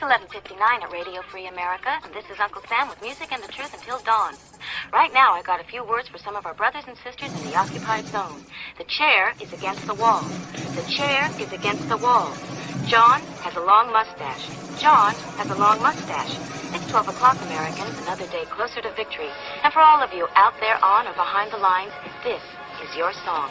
11:59 at Radio Free America, and this is Uncle Sam with music and the truth until dawn. Right now, I got a few words for some of our brothers and sisters in the occupied zone. The chair is against the wall. The chair is against the wall. John has a long mustache. John has a long mustache. It's 12 o'clock, Americans, another day closer to victory. And for all of you out there on or behind the lines, this is your song.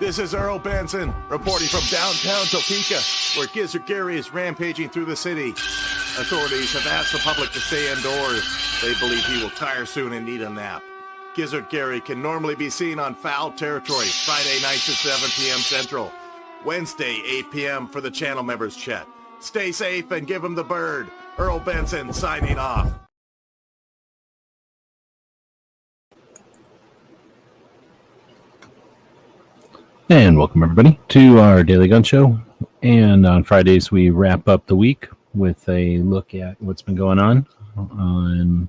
This is Earl Benson, reporting from downtown Topeka, where Gizzard Gary is rampaging through the city. Authorities have asked the public to stay indoors. They believe he will tire soon and need a nap. Gizzard Gary can normally be seen on Foul Territory, Friday nights at 7 p.m. Central. Wednesday, 8 p.m. for the channel members chat. Stay safe and give him the bird. Earl Benson signing off. And welcome everybody to our Daily Gun Show. And on Fridays we wrap up the week with a look at what's been going on. And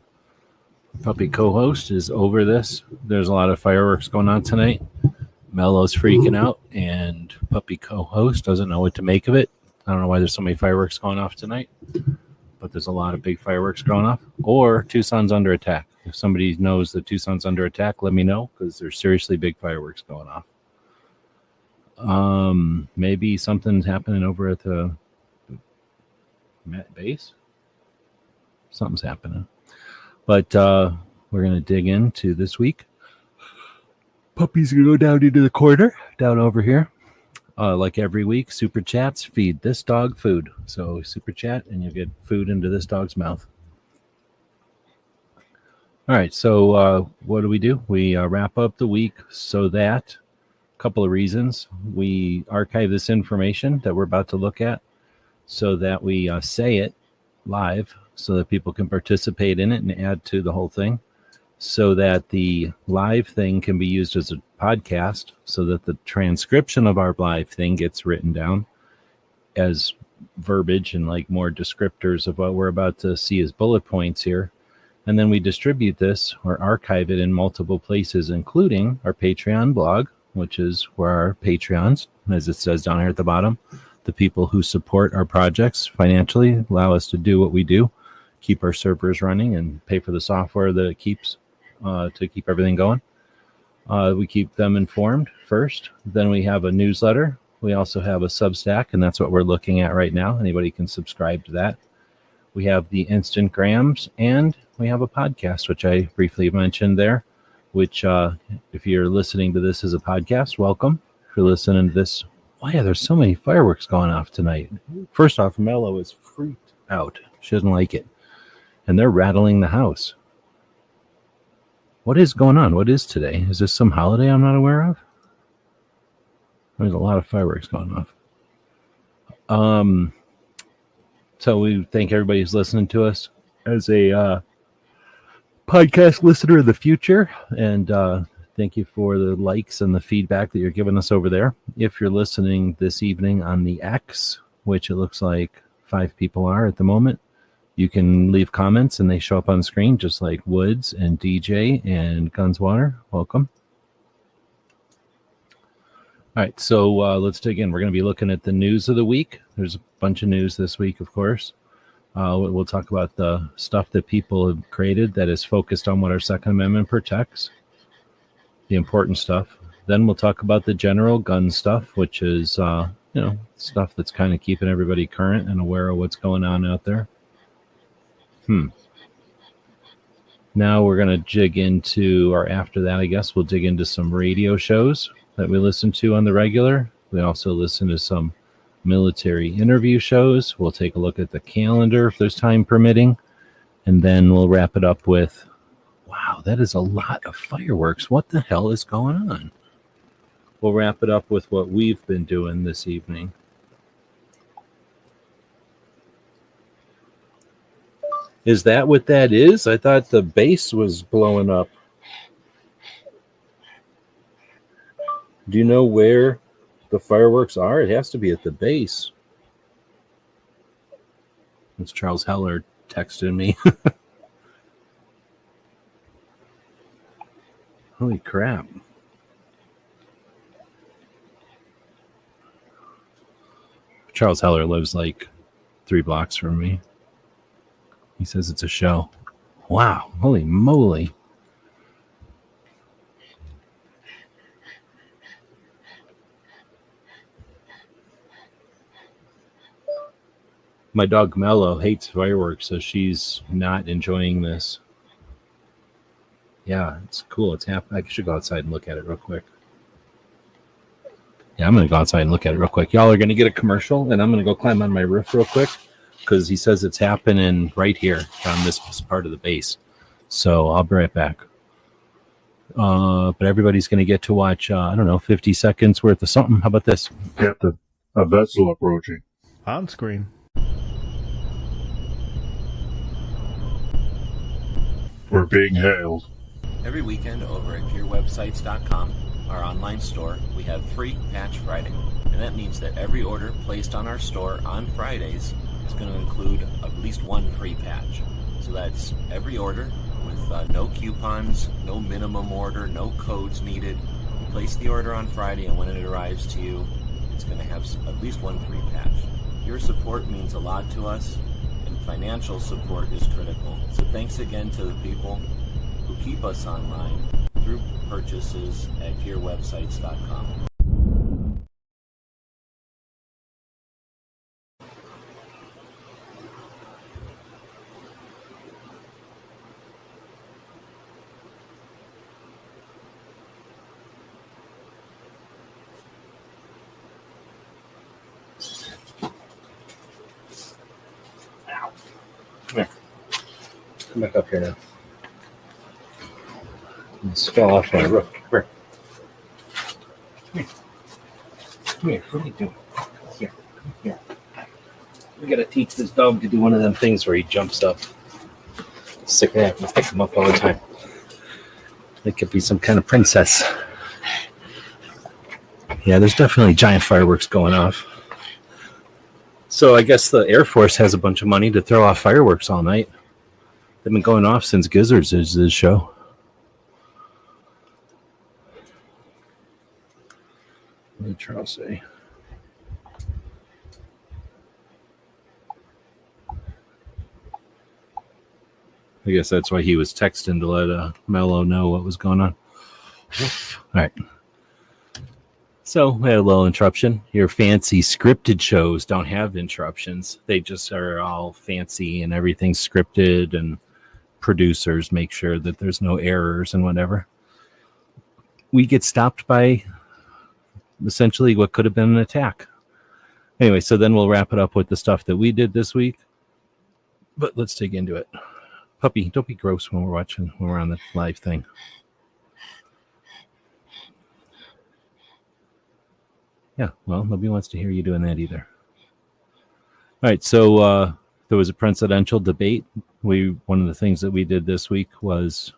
Puppy co-host is over this. There's a lot of fireworks going on tonight. Mello's freaking out, and Puppy co-host doesn't know what to make of it. I don't know why there's so many fireworks going off tonight, but there's a lot of big fireworks going off. Or Tucson's under attack. If somebody knows that Tucson's under attack, let me know, because there's seriously big fireworks going off. Maybe something's happening over at the Met base. Something's happening. But we're going to dig into this week. Puppy's going to go down into the corner, down over here. Like every week, Super Chats feed this dog food. So Super Chat, and you'll get food into this dog's mouth. All right, so what do? We wrap up the week so that, a couple of reasons, we archive this information that we're about to look at so that we say it live so that people can participate in it and add to the whole thing, so that the live thing can be used as a podcast, so that the transcription of our live thing gets written down as verbiage and like more descriptors of what we're about to see as bullet points here. And then we distribute this or archive it in multiple places, including our Patreon blog, which is where our Patreons, as it says down here at the bottom, the people who support our projects financially, allow us to do what we do, keep our servers running and pay for the software that it keeps to keep everything going. We keep them informed first. Then we have a newsletter. We also have a Substack, and that's what we're looking at right now. Anybody can subscribe to that. We have the Instagrams, and we have a podcast, which I briefly mentioned there, which if you're listening to this as a podcast, welcome. If you're listening to this, oh yeah, there's so many fireworks going off tonight. First off, Mello is freaked out. She doesn't like it. And they're rattling the house. What is going on? What is today? Is this some holiday I'm not aware of? There's a lot of fireworks going off. So we thank everybody who's listening to us as a podcast listener in the future. And thank you for the likes and the feedback that you're giving us over there. If you're listening this evening on the X, which it looks like 5 people are at the moment, you can leave comments and they show up on screen, just like Woods and DJ and Gunswater. Welcome. All right, so let's dig in. We're going to be looking at the news of the week. There's a bunch of news this week, of course. We'll talk about the stuff that people have created that is focused on what our Second Amendment protects, the important stuff. Then we'll talk about the general gun stuff, which is, stuff that's kind of keeping everybody current and aware of what's going on out there. Now we're going to dig into, or after that, I guess, we'll dig into some radio shows that we listen to on the regular. We also listen to some military interview shows. We'll take a look at the calendar if there's time permitting. And then we'll wrap it up with, wow, that is a lot of fireworks. What the hell is going on? We'll wrap it up with what we've been doing this evening. Is that what that is? I thought the base was blowing up. Do you know where the fireworks are? It has to be at the base. It's Charles Heller texted me. Holy crap. Charles Heller lives like 3 blocks from me. He says it's a show. Wow. Holy moly. My dog Mello hates fireworks, so she's not enjoying this. Yeah, it's cool. It's happening. I should go outside and look at it real quick. Yeah, I'm going to go outside and look at it real quick. Y'all are going to get a commercial, and I'm going to go climb on my roof real quick because he says it's happening right here on this part of the base. So I'll be right back. But everybody's going to get to watch, 50 seconds worth of something. How about this? Captain, a vessel approaching. On screen. We're being hailed. Every weekend over at peerwebsites.com, our online store, we have free Patch Friday. And that means that every order placed on our store on Fridays is going to include at least one free patch. So that's every order with no coupons, no minimum order, no codes needed. You place the order on Friday, and when it arrives to you, it's going to have at least one free patch. Your support means a lot to us, and financial support is critical. So thanks again to the people who keep us online through purchases at peerwebsites.com. Come here. Come back up here now. This fell off my roof. Come here. Come here. What are you doing? Here. Come here. We gotta teach this dog to do one of them things where he jumps up. Sick of having to pick him up all the time. It could be some kind of princess. Yeah, there's definitely giant fireworks going off. So I guess the Air Force has a bunch of money to throw off fireworks all night. They've been going off since Gizzards is this show. What did Charles say? I guess that's why he was texting to let Mello know what was going on. All right. So we had a little interruption. Your fancy scripted shows don't have interruptions. They just are all fancy and everything's scripted, and producers make sure that there's no errors and whatever. We get stopped by essentially what could have been an attack. Anyway, so then we'll wrap it up with the stuff that we did this week. But let's dig into it. Puppy, don't be gross when we're on the live thing. Yeah, well, nobody wants to hear you doing that either. All right, so there was a presidential debate. One of the things that we did this week was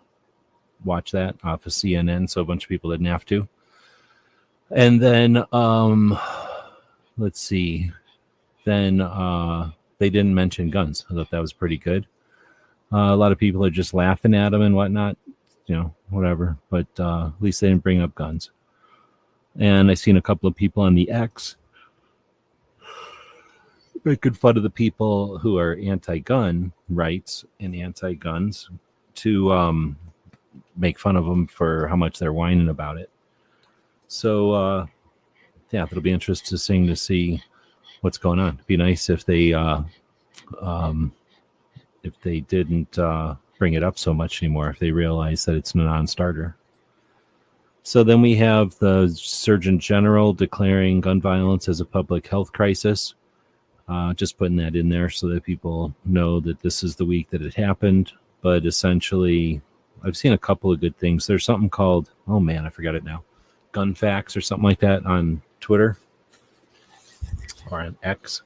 watch that off of CNN, so a bunch of people didn't have to. And then, let's see. Then they didn't mention guns. I thought that was pretty good. A lot of people are just laughing at them and whatnot, whatever. But at least they didn't bring up guns. And I seen a couple of people on the X making fun of the people who are anti-gun rights and anti-guns to make fun of them for how much they're whining about it. So, yeah, it'll be interesting to see what's going on. It'd be nice if they didn't bring it up so much anymore, if they realize that it's a non-starter. So then we have the Surgeon General declaring gun violence as a public health crisis. Just putting that in there so that people know that this is the week that it happened. But essentially, I've seen a couple of good things. There's something called, oh man, I forgot it now, Gun Facts or something like that on Twitter or on X.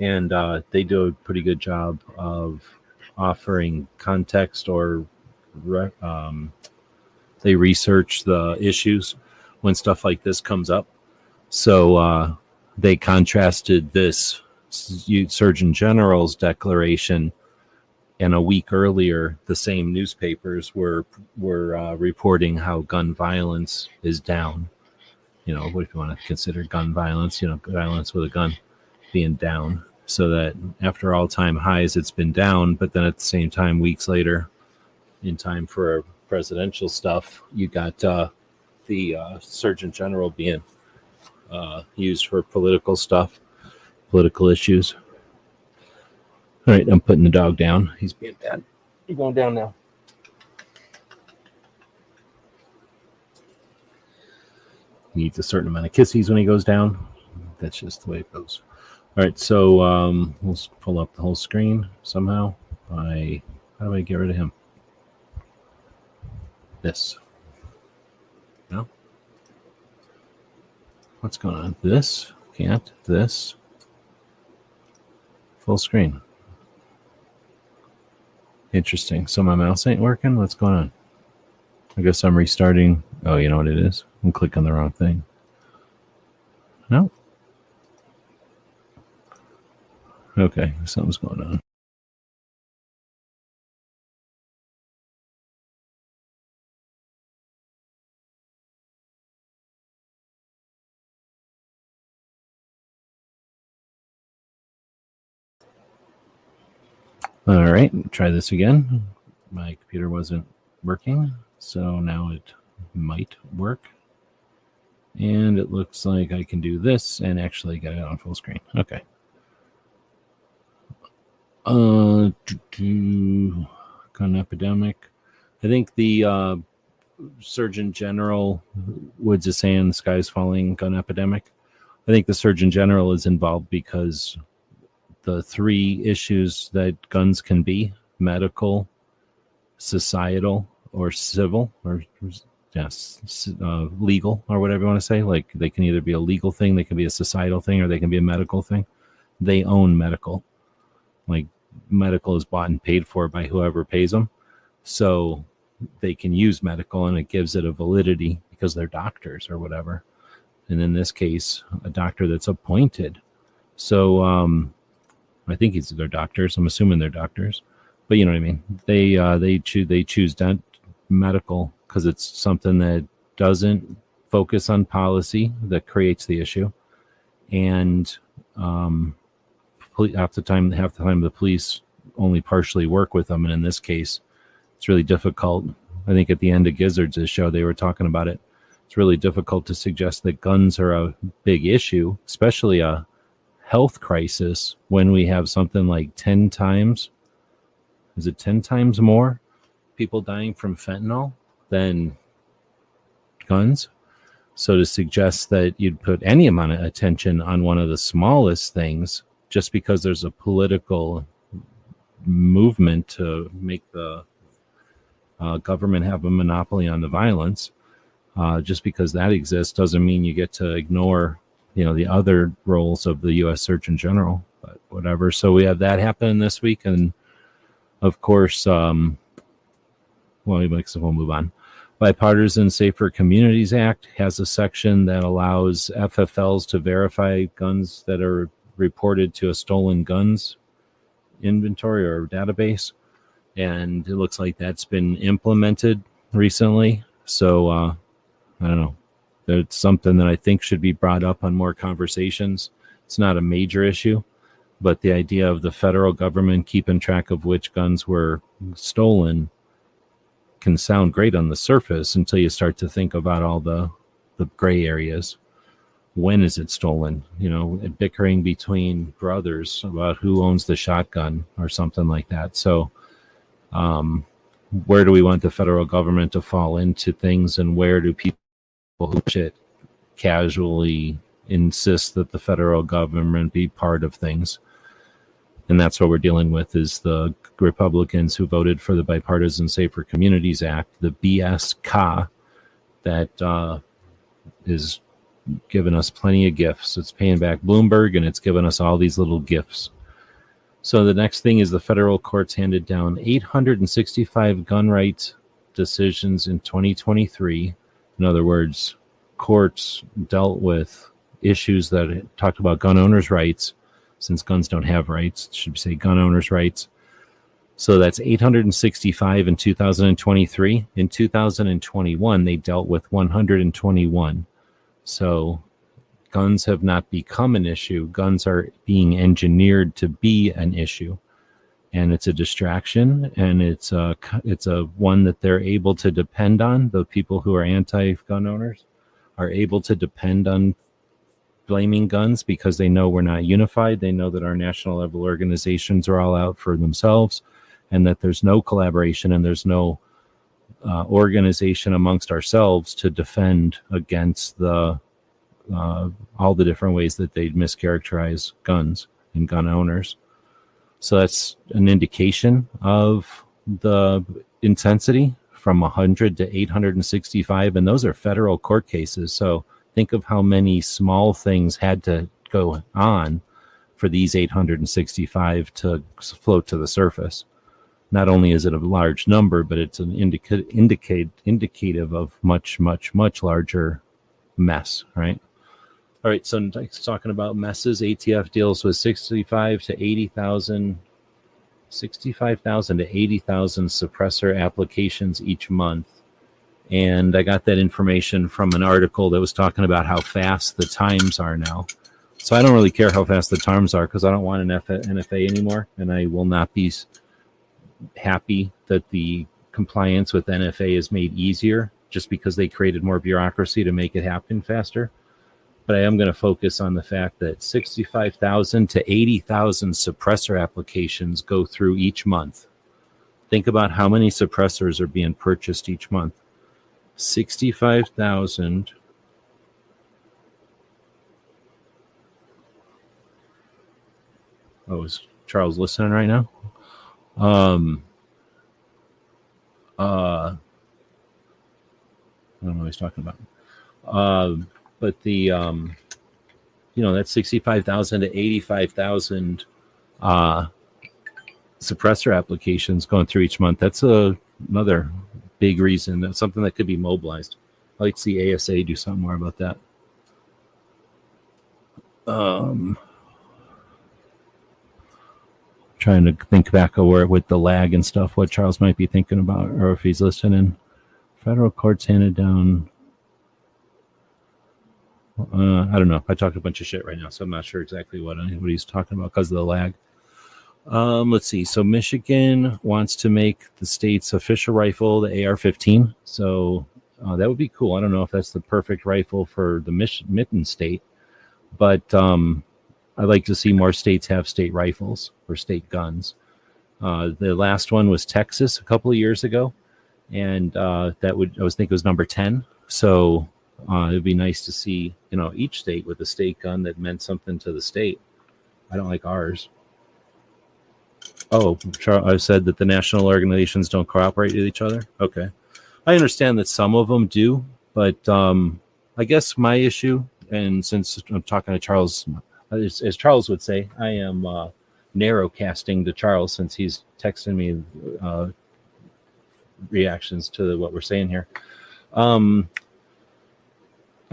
And they do a pretty good job of offering context, or they research the issues when stuff like this comes up. So they contrasted this Surgeon General's declaration And a week earlier, the same newspapers were reporting how gun violence is down. You know, what if you want to consider gun violence, violence with a gun being down. So that after all-time highs, it's been down. But then at the same time, weeks later, in time for presidential stuff, you got the Surgeon General being used for political stuff, political issues. All right, I'm putting the dog down. He's being bad. You're going down now. He needs a certain amount of kisses when he goes down. That's just the way it goes. All right, so let's pull up the whole screen somehow. How do I get rid of him? This. No? What's going on? This? Can't. This? Full screen. Interesting. So my mouse ain't working? What's going on? I guess I'm restarting. Oh, you know what it is? I'm clicking on the wrong thing. No? Okay, something's going on. All right, try this again. My computer wasn't working, so now it might work. And it looks like I can do this and actually get it on full screen. Okay. Gun epidemic. I think the Surgeon General, Woods is saying the sky's falling gun epidemic. I think the Surgeon General is involved because the three issues that guns can be: medical, societal, or civil, or legal, or whatever you want to say. Like, they can either be a legal thing, they can be a societal thing, or they can be a medical thing. They own medical. Like, medical is bought and paid for by whoever pays them. So they can use medical, and it gives it a validity because they're doctors or whatever. And in this case, a doctor that's appointed. So I think they're doctors. I'm assuming they're doctors. But you know what I mean? They choose that medical because it's something that doesn't focus on policy that creates the issue. And half the time the police only partially work with them, and in this case it's really difficult. I think at the end of Gizzard's show they were talking about it. It's really difficult to suggest that guns are a big issue, especially a health crisis, when we have something like 10 times more people dying from fentanyl than guns. So to suggest that you'd put any amount of attention on one of the smallest things just because there's a political movement to make the government have a monopoly on the violence, just because that exists doesn't mean you get to ignore, the other roles of the U.S. Surgeon General, but whatever. So we have that happen this week. And of course, we'll move on. Bipartisan Safer Communities Act has a section that allows FFLs to verify guns that are reported to a stolen guns inventory or database. And it looks like that's been implemented recently. So, I don't know. It's something that I think should be brought up on more conversations. It's not a major issue, but the idea of the federal government keeping track of which guns were stolen can sound great on the surface until you start to think about all the gray areas. When is it stolen? Bickering between brothers about who owns the shotgun or something like that. So where do we want the federal government to fall into things, and where do people who shit casually insist that the federal government be part of things? And that's what we're dealing with, is the Republicans who voted for the Bipartisan Safer Communities Act, the BSCA, that is giving us plenty of gifts. It's paying back Bloomberg, and it's giving us all these little gifts. So the next thing is the federal courts handed down 865 gun rights decisions in 2023. In other words, courts dealt with issues that talked about gun owners' rights, since guns don't have rights. Should we say gun owners' rights? So that's 865 in 2023. In 2021, they dealt with 121. So guns have not become an issue. Guns are being engineered to be an issue. And it's a distraction, and it's a one that they're able to depend on. The people who are anti-gun owners are able to depend on blaming guns because they know we're not unified. They know that our national level organizations are all out for themselves, and that there's no collaboration and there's no organization amongst ourselves to defend against the all the different ways that they mischaracterize guns and gun owners. So that's an indication of the intensity from 100 to 865, and those are federal court cases. So think of how many small things had to go on for these 865 to float to the surface. Not only is it a large number, but it's an indicative of much, much, much larger mess, right? All right, so talking about messes, ATF deals with 65,000 to 80,000 suppressor applications each month. And I got that information from an article that was talking about how fast the times are now. So I don't really care how fast the times are because I don't want an NFA anymore, and I will not be happy that the compliance with NFA is made easier just because they created more bureaucracy to make it happen faster. But I am going to focus on the fact that 65,000 to 80,000 suppressor applications go through each month. Think about how many suppressors are being purchased each month. 65,000. Oh, is Charles listening right now? I don't know what he's talking about. But the, that's 65,000 to 85,000 suppressor applications going through each month. That's another big reason. That's something that could be mobilized. I'd like to see ASA do something more about that. Trying to think back over with the lag and stuff, what Charles might be thinking about, or if he's listening. Federal courts handed down. I don't know. I talked a bunch of shit right now, so I'm not sure exactly what he's talking about because of the lag. Let's see. So Michigan wants to make the state's official rifle the AR-15. So that would be cool. I don't know if that's the perfect rifle for the Mitten state, but I'd like to see more states have state rifles or state guns. The last one was Texas a couple of years ago, and I think it was number 10. So it'd be nice to see, each state with a state gun that meant something to the state. I don't like ours. Oh, I said that the national organizations don't cooperate with each other. Okay. I understand that some of them do, but I guess my issue, and since I'm talking to Charles, as Charles would say, I am narrow casting to Charles since he's texting me reactions to what we're saying here.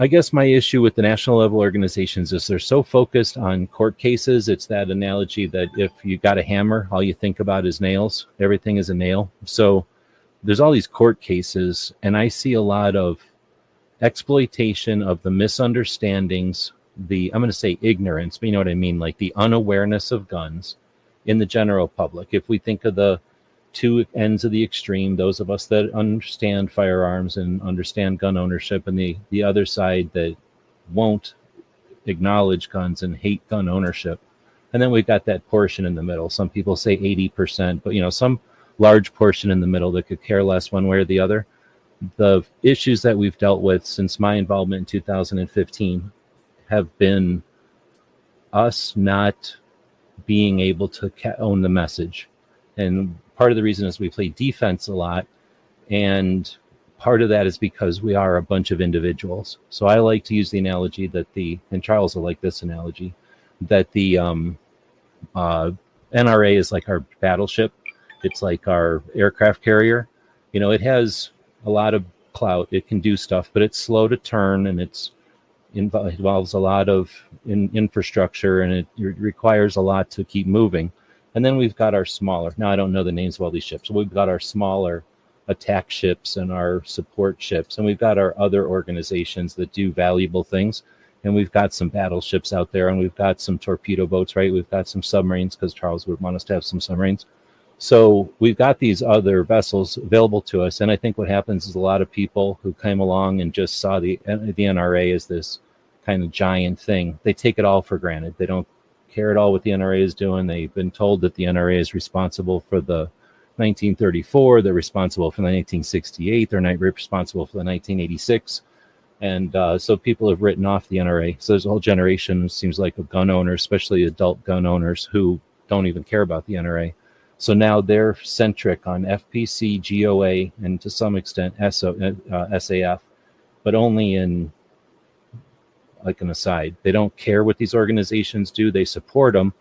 I guess my issue with the national level organizations is they're so focused on court cases. It's that analogy that if you got a hammer, all you think about is nails. Everything is a nail. So there's all these court cases, and I see a lot of exploitation of the misunderstandings, I'm going to say ignorance, but you know what I mean, like the unawareness of guns in the general public. If we think of the two ends of the extreme, those of us that understand firearms and understand gun ownership, and the other side that won't acknowledge guns and hate gun ownership. And then we've got that portion in the middle. Some people say 80%, but some large portion in the middle that could care less one way or the other. The issues that we've dealt with since my involvement in 2015 have been us not being able to own the message. And part of the reason is we play defense a lot, and part of that is because we are a bunch of individuals. So I like to use the analogy that and Charles will like this analogy, that the NRA is like our battleship. It's like our aircraft carrier. It has a lot of clout. It can do stuff, but it's slow to turn, and it involves a lot of infrastructure, and it requires a lot to keep moving. And then we've got our smaller, now I don't know the names of all these ships, but we've got our smaller attack ships and our support ships. And we've got our other organizations that do valuable things. And we've got some battleships out there, and we've got some torpedo boats, right? We've got some submarines, because Charles would want us to have some submarines. So we've got these other vessels available to us. And I think what happens is a lot of people who came along and just saw the NRA as this kind of giant thing, they take it all for granted. They don't care at all what the NRA is doing. They've been told that the NRA is responsible for the 1934, they're responsible for the 1968, they're not responsible for the 1986. And so people have written off the NRA. So there's a whole generation, seems like, of gun owners, especially adult gun owners, who don't even care about the NRA. So now they're centric on FPC, GOA, and to some extent SAF, but only in like an aside. They don't care what these organizations do. They support them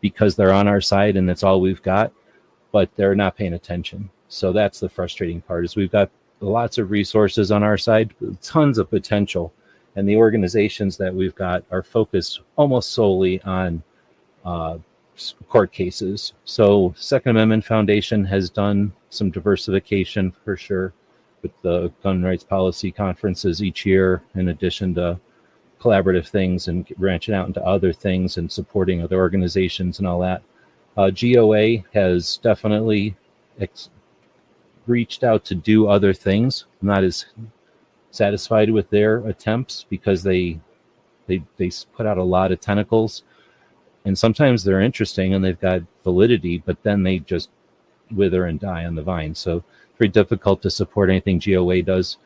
because they're on our side and that's all we've got, but they're not paying attention. So that's the frustrating part, is we've got lots of resources on our side, tons of potential, and the organizations that we've got are focused almost solely on court cases. So Second Amendment Foundation has done some diversification for sure with the gun rights policy conferences each year, in addition to collaborative things and branching out into other things and supporting other organizations and all that. GOA has definitely reached out to do other things. I'm not as satisfied with their attempts, because they put out a lot of tentacles, and sometimes they're interesting and they've got validity, but then they just wither and die on the vine. So it's very difficult to support anything GOA does,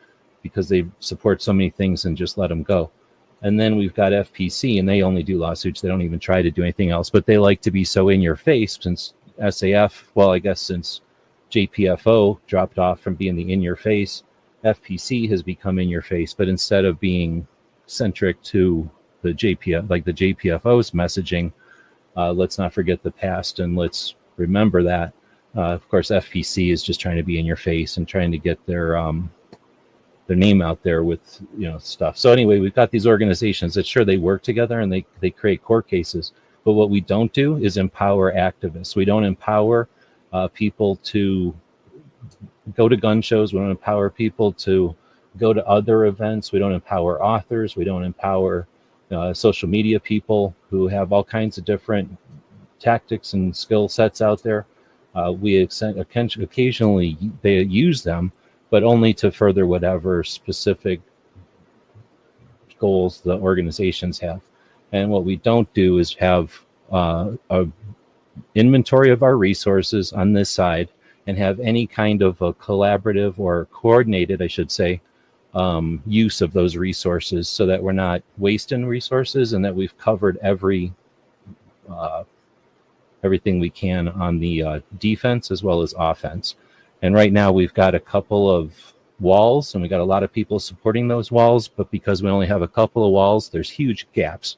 because they support so many things and just let them go. And then we've got FPC, and they only do lawsuits. They don't even try to do anything else, but they like to be so in your face, since SAF, well, I guess since JPFO dropped off from being the in your face, FPC has become in your face. But instead of being centric to the JPFO's messaging, let's not forget the past and let's remember that. Of course, FPC is just trying to be in your face and trying to get their name out there with stuff. So anyway, we've got these organizations that, sure, they work together and they create court cases, but what we don't do is empower activists. We don't empower people to go to gun shows. We don't empower people to go to other events. We don't empower authors. We don't empower social media people who have all kinds of different tactics and skill sets out there. We occasionally they use them, but only to further whatever specific goals the organizations have. And what we don't do is have a inventory of our resources on this side and have any kind of a collaborative or coordinated, I should say, use of those resources, so that we're not wasting resources and that we've covered everything we can on the defense as well as offense. And right now we've got a couple of walls, and we got a lot of people supporting those walls, but because we only have a couple of walls, there's huge gaps.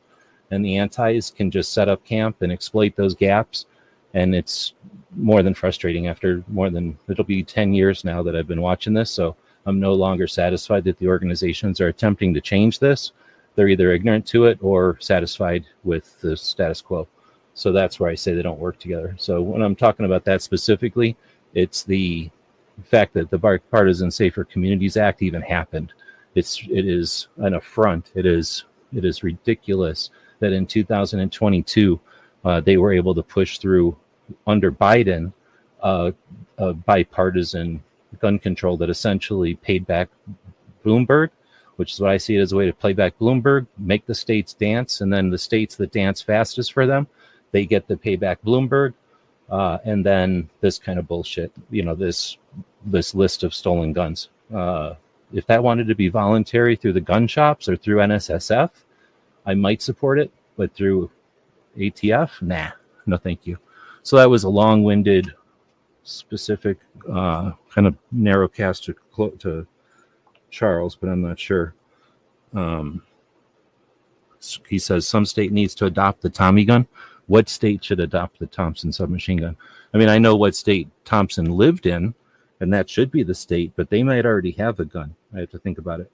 And the antis can just set up camp and exploit those gaps. And it's more than frustrating. It'll be 10 years now that I've been watching this, so I'm no longer satisfied that the organizations are attempting to change this. They're either ignorant to it or satisfied with the status quo. So that's where I say they don't work together. So when I'm talking about that specifically, it's the fact that the Bipartisan Safer Communities Act even happened. It is an affront. It is ridiculous that in 2022 they were able to push through under Biden a bipartisan gun control that essentially paid back Bloomberg, which is what I see it as a way to play back Bloomberg, make the states dance, and then the states that dance fastest for them, they get to pay back Bloomberg. And then this kind of bullshit, this list of stolen guns. If that wanted to be voluntary through the gun shops or through NSSF, I might support it, but through ATF, nah, no thank you. So that was a long-winded, specific, kind of narrow cast to Charles, but I'm not sure. He says some state needs to adopt the Tommy gun. What state should adopt the Thompson submachine gun? I mean, I know what state Thompson lived in, and that should be the state, but they might already have a gun. I have to think about it.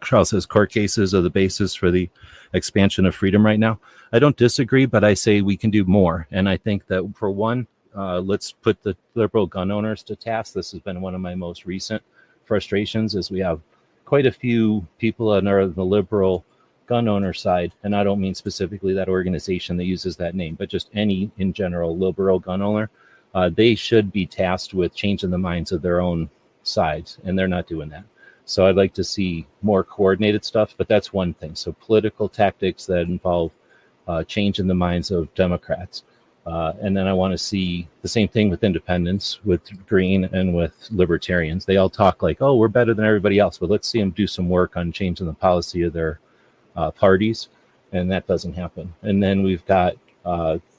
Charles says court cases are the basis for the expansion of freedom right now. I don't disagree, but I say we can do more. And I think that for one, let's put the liberal gun owners to task. This has been one of my most recent frustrations is we have quite a few people on the liberal gun owner side. And I don't mean specifically that organization that uses that name, but just any in general liberal gun owner. They should be tasked with changing the minds of their own sides. And they're not doing that. So I'd like to see more coordinated stuff, but that's one thing. So political tactics that involve changing the minds of Democrats. And then I want to see the same thing with independents, with Green and with libertarians. They all talk like, oh, we're better than everybody else, but let's see them do some work on changing the policy of their parties. And that doesn't happen. And then we've got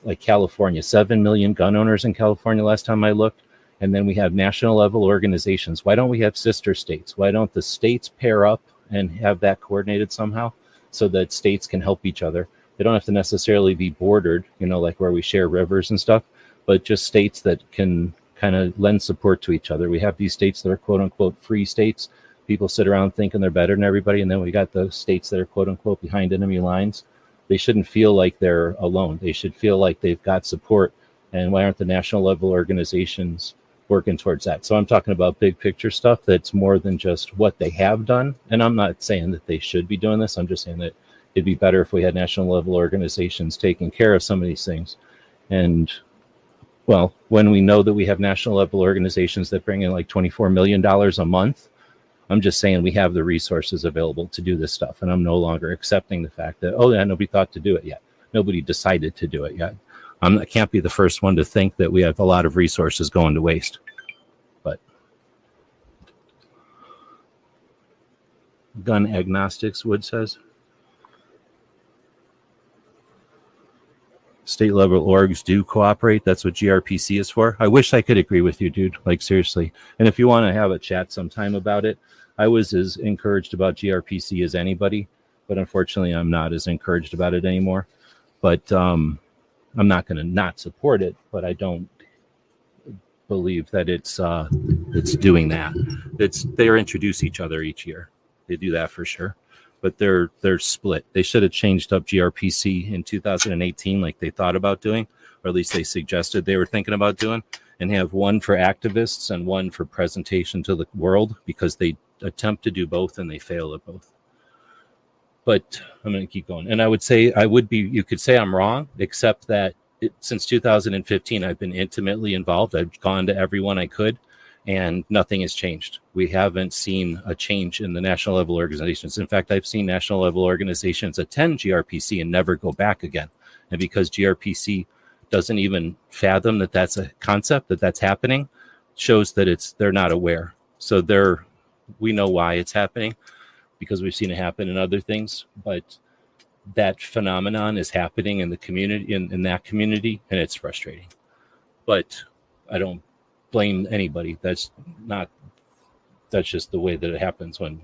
like California, 7 million gun owners in California last time I looked. And then we have national level organizations. Why don't we have sister states? Why don't the states pair up and have that coordinated somehow so that states can help each other? They don't have to necessarily be bordered, like where we share rivers and stuff, but just states that can kind of lend support to each other. We have these states that are quote unquote free states. People sit around thinking they're better than everybody. And then we got the states that are quote unquote behind enemy lines. They shouldn't feel like they're alone. They should feel like they've got support. And why aren't the national level organizations working towards that? So I'm talking about big picture stuff that's more than just what they have done. And I'm not saying that they should be doing this. I'm just saying that it'd be better if we had national level organizations taking care of some of these things. And well, when we know that we have national level organizations that bring in like $24 million a month, I'm just saying we have the resources available to do this stuff. And I'm no longer accepting the fact that, oh yeah, nobody thought to do it yet. Nobody decided to do it yet. I can't be the first one to think that we have a lot of resources going to waste. But gun agnostics, Wood says. State level orgs do cooperate. That's what GRPC is for. I wish I could agree with you, dude. Like, seriously. And if you want to have a chat sometime about it, I was as encouraged about GRPC as anybody. But unfortunately, I'm not as encouraged about it anymore. But I'm not going to not support it, but I don't believe that it's doing that. They introduce each other each year. They do that for sure, but they're split. They should have changed up GRPC in 2018, like they thought about doing, or at least they suggested they were thinking about doing, and have one for activists and one for presentation to the world, because they attempt to do both and they fail at both. But I'm going to keep going. And I would say you could say I'm wrong, except that since 2015, I've been intimately involved. I've gone to everyone I could, and nothing has changed. We haven't seen a change in the national level organizations. In fact, I've seen national level organizations attend GRPC and never go back again. And because GRPC doesn't even fathom that that's a concept, that's happening, shows that they're not aware. So we know why it's happening, because we've seen it happen in other things, but that phenomenon is happening in the community, in that community, and it's frustrating. But I don't blame anybody. That's just the way that it happens when,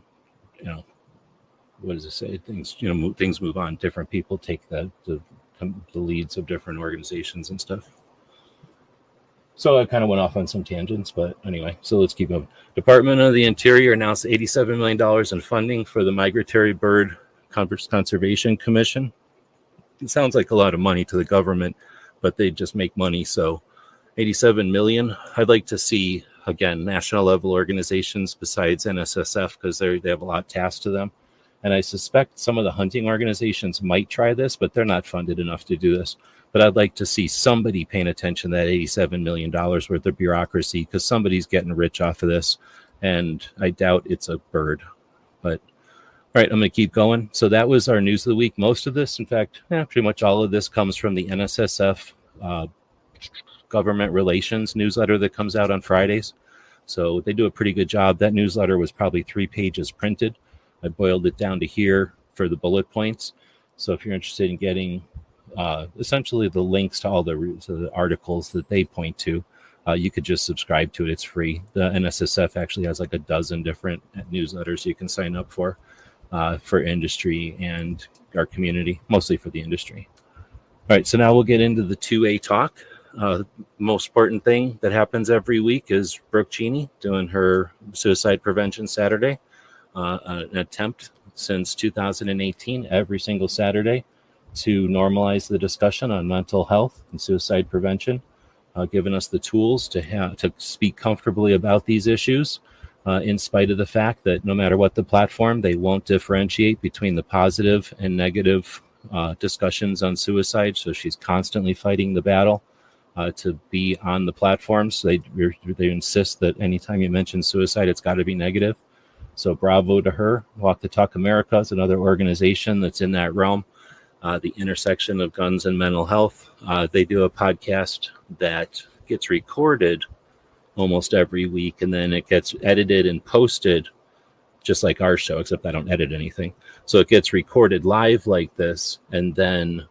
what does it say? Things move on. Different people take the leads of different organizations and stuff. So I kind of went off on some tangents, but anyway, so let's keep moving. Department of the Interior announced $87 million in funding for the Migratory Bird Conservation Commission. It sounds like a lot of money to the government, but they just make money. So 87 million. I'd like to see, again, national level organizations besides NSSF, because they have a lot tasked to them. And I suspect some of the hunting organizations might try this, but they're not funded enough to do this. But I'd like to see somebody paying attention to that $87 million worth of bureaucracy, because somebody's getting rich off of this. And I doubt it's a bird. But all right, I'm going to keep going. So that was our news of the week. Most of this, in fact, pretty much all of this comes from the NSSF government relations newsletter that comes out on Fridays. So they do a pretty good job. That newsletter was probably 3 pages printed. I boiled it down to here for the bullet points. So if you're interested in getting essentially the links to all the articles that they point to, you could just subscribe to it. It's free. The NSSF actually has like a dozen different newsletters you can sign up for industry and our community, mostly for the industry. All right, so now we'll get into the 2A talk. Most important thing that happens every week is Brooke Cheney doing her Suicide Prevention Saturday. an attempt since 2018, every single Saturday, to normalize the discussion on mental health and suicide prevention, giving us the tools to speak comfortably about these issues, in spite of the fact that no matter what the platform, they won't differentiate between the positive and negative discussions on suicide. So she's constantly fighting the battle to be on the platforms. They insist that anytime you mention suicide, it's got to be negative. So bravo to her. Walk the Talk America is another organization that's in that realm. The intersection of guns and mental health. They do a podcast that gets recorded almost every week, and then it gets edited and posted just like our show, except I don't edit anything. So it gets recorded live like this, and then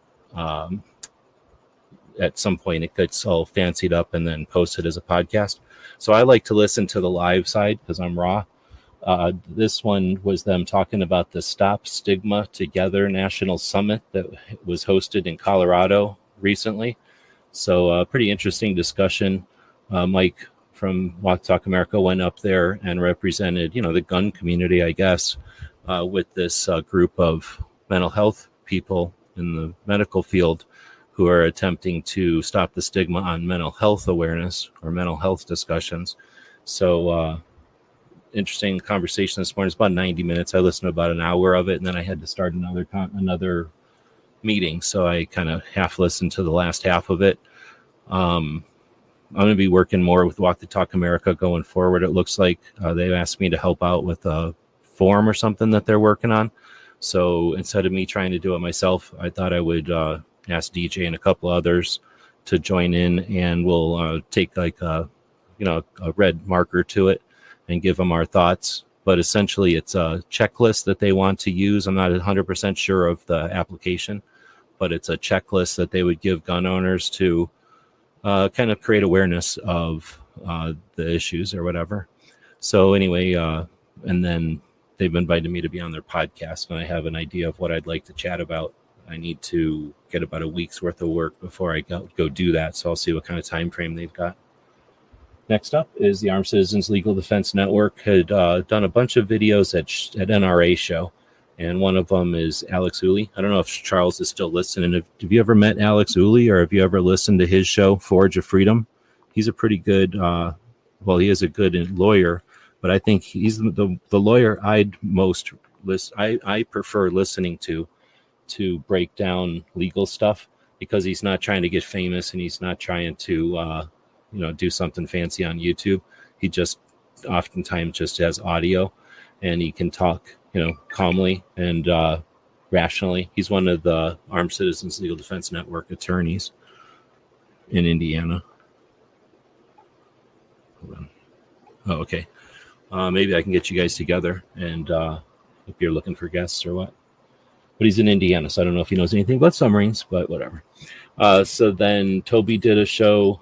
at some point it gets all fancied up and then posted as a podcast. So I like to listen to the live side because I'm raw. This one was them talking about the Stop Stigma Together National Summit that was hosted in Colorado recently. So pretty interesting discussion. Mike from Walk Talk America went up there and represented, the gun community, I guess, with this group of mental health people in the medical field who are attempting to stop the stigma on mental health awareness or mental health discussions. So, interesting conversation this morning. It's about 90 minutes. I listened to about an hour of it, and then I had to start another meeting, so I kind of half listened to the last half of it. I'm going to be working more with Walk the Talk America going forward. It looks like they've asked me to help out with a form or something that they're working on. So instead of me trying to do it myself, I thought I would ask DJ and a couple others to join in, and we'll take like a red marker to it and give them our thoughts. But essentially it's a checklist that they want to use. I'm not 100% sure of the application, but it's a checklist that they would give gun owners to kind of create awareness of the issues or whatever. So anyway, and then they've invited me to be on their podcast, and I have an idea of what I'd like to chat about. I need to get about a week's worth of work before I go do that. So I'll see what kind of time frame they've got. Next up is the Armed Citizens Legal Defense Network had done a bunch of videos at NRA show, and one of them is Alex Ooley. I don't know if Charles is still listening. Have you ever met Alex Ooley, or have you ever listened to his show, Forge of Freedom? He's a pretty good, he is a good lawyer, but I think he's the lawyer I'd most I prefer listening to break down legal stuff, because he's not trying to get famous and he's not trying to do something fancy on YouTube. He just oftentimes just has audio, and he can talk, calmly and rationally. He's one of the Armed Citizens Legal Defense Network attorneys in Indiana. Hold on. Oh, okay. Maybe I can get you guys together, and if you're looking for guests or what. But he's in Indiana, so I don't know if he knows anything about submarines, but whatever. So then Toby did a show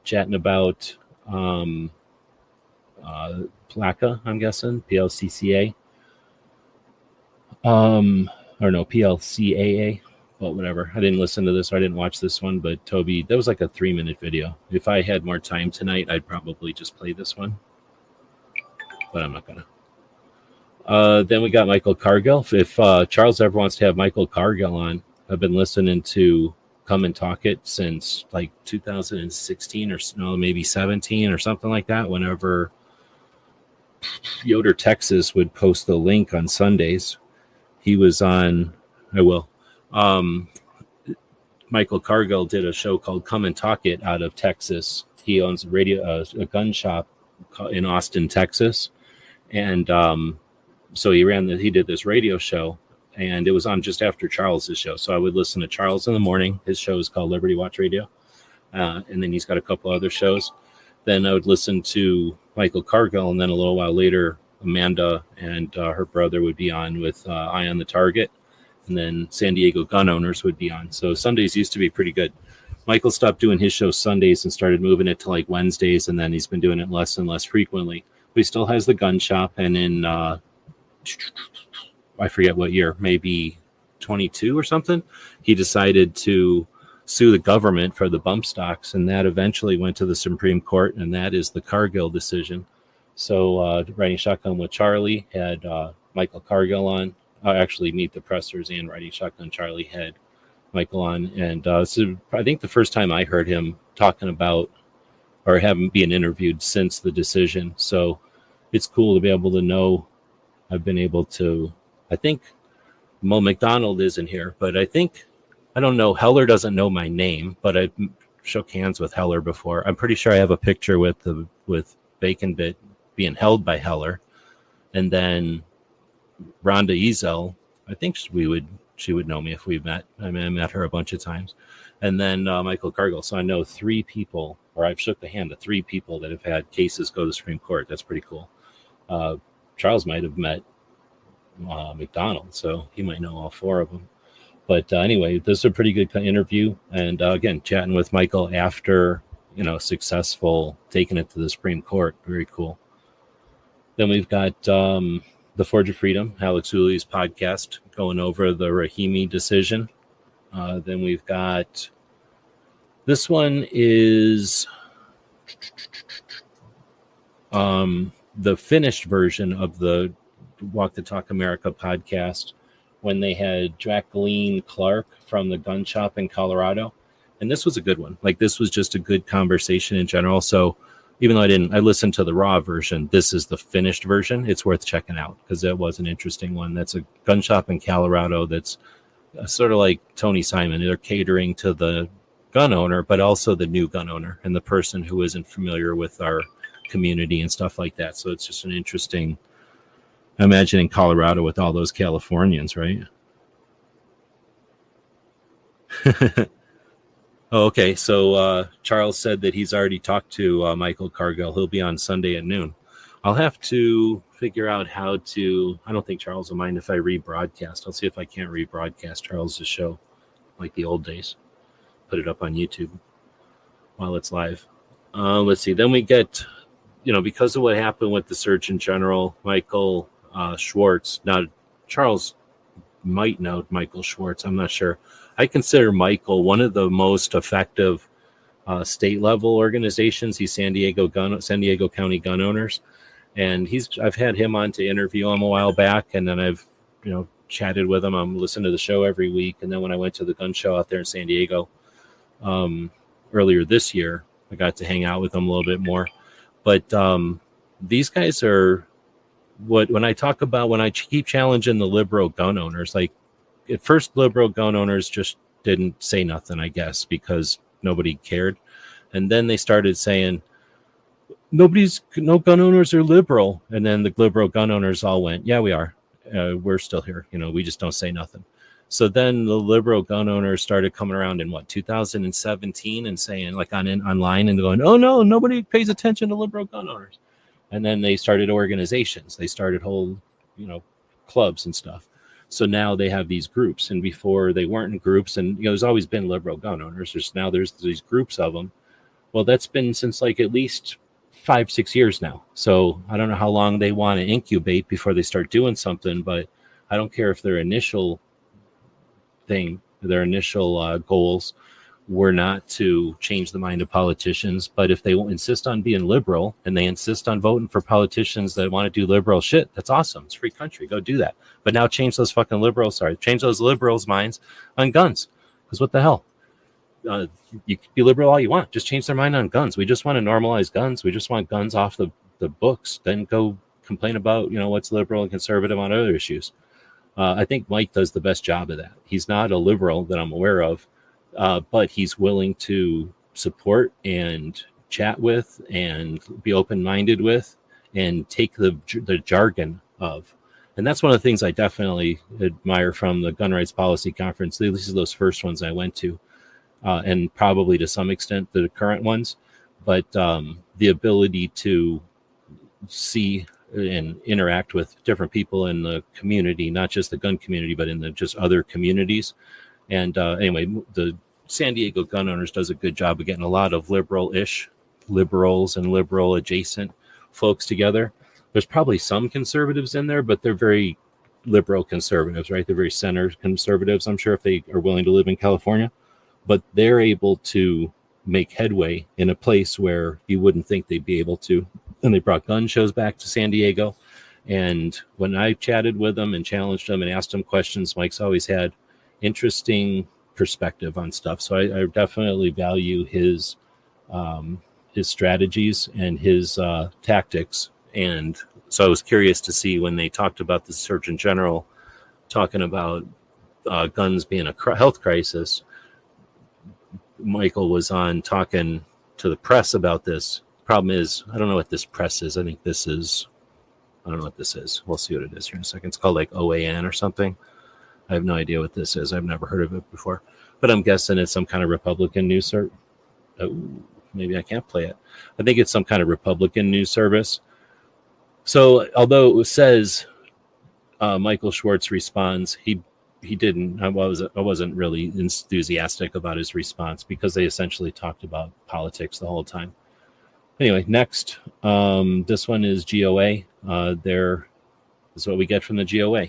chatting about PLCCA, I'm guessing, PLCCA. Or no, PLCAA, but whatever. I didn't listen to this, or I didn't watch this one, but Toby, that was like a 3-minute video. If I had more time tonight, I'd probably just play this one, but I'm not going to. Then we got Michael Cargill. If Charles ever wants to have Michael Cargill on, I've been listening to Come and Talk It since like 2016 or maybe 17 or something like that. Whenever Yoder, Texas would post the link on Sundays, he was on. Michael Cargill did a show called Come and Talk It out of Texas. He owns a gun shop in Austin, Texas, and so he did this radio show, and it was on just after Charles's show. So I would listen to Charles in the morning. His show is called Liberty Watch Radio. And then he's got a couple other shows. Then I would listen to Michael Cargill, and then a little while later, Amanda and her brother would be on with Eye on the Target. And then San Diego Gun Owners would be on. So Sundays used to be pretty good. Michael stopped doing his show Sundays and started moving it to like Wednesdays, and then he's been doing it less and less frequently. But he still has the gun shop, and in I forget what year, maybe 22 or something, he decided to sue the government for the bump stocks, and that eventually went to the Supreme Court, and that is the Cargill decision. So Riding Shotgun with Charlie had Michael Cargill on. Actually, Meet the Pressers and Riding Shotgun Charlie had Michael on. And so I think the first time I heard him talking about or having been interviewed since the decision. So it's cool to be able to know. I've been able to, I think Mo McDonald isn't here, but I don't know, Heller doesn't know my name, but I shook hands with Heller before. I'm pretty sure I have a picture with Bacon Bit being held by Heller. And then Rhonda Ezel, I think she would know me if we met. I mean, I met her a bunch of times. And then Michael Cargill. So I know 3 people, or I've shook the hand of 3 people that have had cases go to the Supreme Court. That's pretty cool. Charles might have met McDonald, so he might know all 4 of them. But anyway, this is a pretty good interview. And again, chatting with Michael after, successful taking it to the Supreme Court. Very cool. Then we've got The Forge of Freedom, Alex Ooley's podcast, going over the Rahimi decision. Then we've got, this one is the finished version of the Walk the Talk America podcast when they had Jacqueline Clark from the gun shop in Colorado. And this was a good one. Like, this was just a good conversation in general. So even though I listened to the raw version, this is the finished version. It's worth checking out because it was an interesting one. That's a gun shop in Colorado that's sort of like Tony Simon. They're catering to the gun owner, but also the new gun owner and the person who isn't familiar with our community and stuff like that. So it's just an interesting, imagining Colorado with all those Californians, right? Okay, so Charles said that he's already talked to Michael Cargill. He'll be on Sunday at noon. I'll have to figure out how to, I don't think Charles will mind if I rebroadcast. I'll see if I can't rebroadcast Charles' show like the old days. Put it up on YouTube while it's live. Let's see. Then we get, because of what happened with the Surgeon General, Michael Schwartz. Now, Charles might know Michael Schwartz. I'm not sure. I consider Michael one of the most effective state-level organizations. He's San Diego County Gun Owners, and I've had him on to interview him a while back, and then I've chatted with him. I'm listening to the show every week, and then when I went to the gun show out there in San Diego earlier this year, I got to hang out with him a little bit more. But these guys are when I keep challenging the liberal gun owners, like at first liberal gun owners just didn't say nothing, I guess, because nobody cared. And then they started saying, no gun owners are liberal. And then the liberal gun owners all went, yeah, we are. We're still here. We just don't say nothing. So then the liberal gun owners started coming around in 2017 and saying, like online and going, oh no, nobody pays attention to liberal gun owners. And then they started organizations. They started whole, clubs and stuff. So now they have these groups, and before they weren't in groups. And there's always been liberal gun owners. There's these groups of them. Well, that's been since like at least 5-6 years now. So I don't know how long they want to incubate before they start doing something. But I don't care if their initial goals were not to change the mind of politicians, but if they insist on being liberal and they insist on voting for politicians that want to do liberal shit, that's awesome. It's a free country. Go do that. But now change those liberals' minds on guns. Because what the hell? You can be liberal all you want. Just change their mind on guns. We just want to normalize guns. We just want guns off the books. Then go complain about, what's liberal and conservative on other issues. I think Mike does the best job of that. He's not a liberal that I'm aware of. But he's willing to support and chat with and be open-minded with and take the jargon of. And that's one of the things I definitely admire from the Gun Rights Policy Conference. These are those first ones I went to, and probably to some extent the current ones. But the ability to see and interact with different people in the community, not just the gun community, but in just other communities. And anyway, the San Diego Gun Owners does a good job of getting a lot of liberals and liberal adjacent folks together. There's probably some conservatives in there, but they're very liberal conservatives, right? They're very center conservatives, I'm sure, if they are willing to live in California. But they're able to make headway in a place where you wouldn't think they'd be able to. And they brought gun shows back to San Diego. And when I chatted with him and challenged him and asked him questions, Mike's always had interesting perspective on stuff. So I definitely value his strategies and his tactics. And so I was curious to see when they talked about the Surgeon General talking about guns being a health crisis. Michael was on talking to the press about this. Problem is, I don't know what this press is. I don't know what this is. We'll see what it is here in a second. It's called like OAN or something. I have no idea what this is. I've never heard of it before. But I'm guessing it's some kind of Republican news service. Oh, maybe I can't play it. I think it's some kind of Republican news service. So although it says Michael Schwartz responds, he didn't. I wasn't really enthusiastic about his response because they essentially talked about politics the whole time. Anyway, next, this one is GOA. This is what we get from the GOA.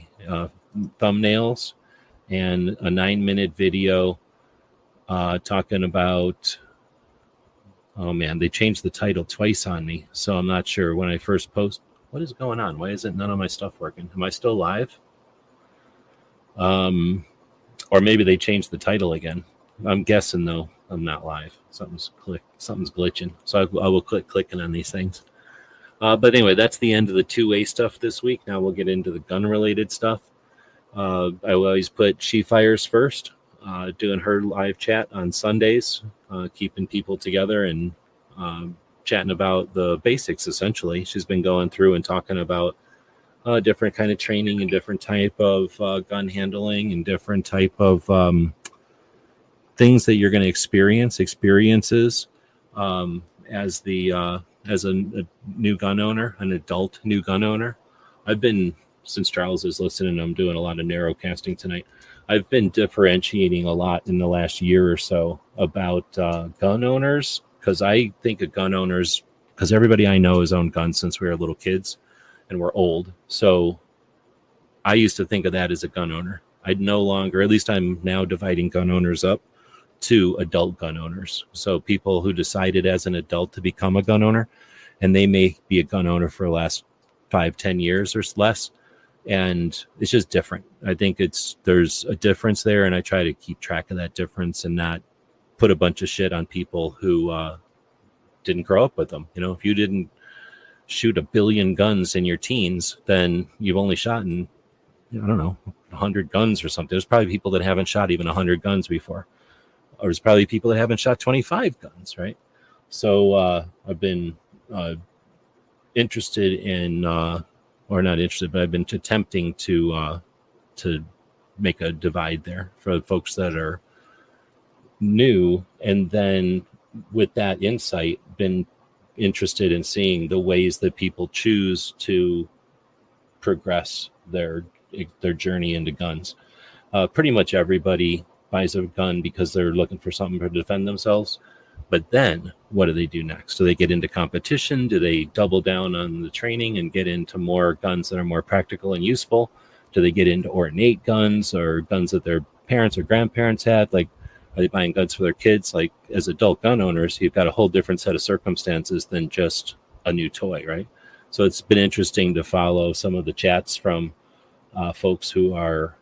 Thumbnails and a 9-minute video talking about, oh man, they changed the title twice on me. So I'm not sure when I first post. What is going on? Why isn't none of my stuff working? Am I still live? Or maybe they changed the title again. I'm guessing though I'm not live. Something's glitching. So I will quit clicking on these things. But anyway, that's the end of the two-way stuff this week. Now we'll get into the gun-related stuff. I will always put She Fires first, doing her live chat on Sundays, keeping people together and chatting about the basics, essentially. She's been going through and talking about different kind of training and different type of gun handling and different type of things that you're going to experiences as a new gun owner, an adult new gun owner. I've been, since Charles is listening, I'm doing a lot of narrowcasting tonight. I've been differentiating a lot in the last year or so about gun owners, because I think of gun owners, because everybody I know has owned guns since we were little kids and we're old. So I used to think of that as a gun owner. I'd no longer, at least I'm now dividing gun owners up to adult gun owners. So people who decided as an adult to become a gun owner, and they may be a gun owner for the last 5-10 years or less. And it's just different. I think there's a difference there, and I try to keep track of that difference and not put a bunch of shit on people who didn't grow up with them. You know, if you didn't shoot 1 billion guns in your teens, then you've only shot in, I don't know, 100 guns or something. There's probably people that haven't shot even 100 guns before. Or there's probably people that haven't shot 25 guns, right? So I've been interested in, or not interested, but I've been attempting to make a divide there for folks that are new, and then with that insight, been interested in seeing the ways that people choose to progress their journey into guns. Pretty much everybody buys a gun because they're looking for something to defend themselves. But then what do they do next? Do they get into competition? Do they double down on the training and get into more guns that are more practical and useful? Do they get into ornate guns or guns that their parents or grandparents had? Like, are they buying guns for their kids? Like, as adult gun owners, you've got a whole different set of circumstances than just a new toy, right? So it's been interesting to follow some of the chats from folks who are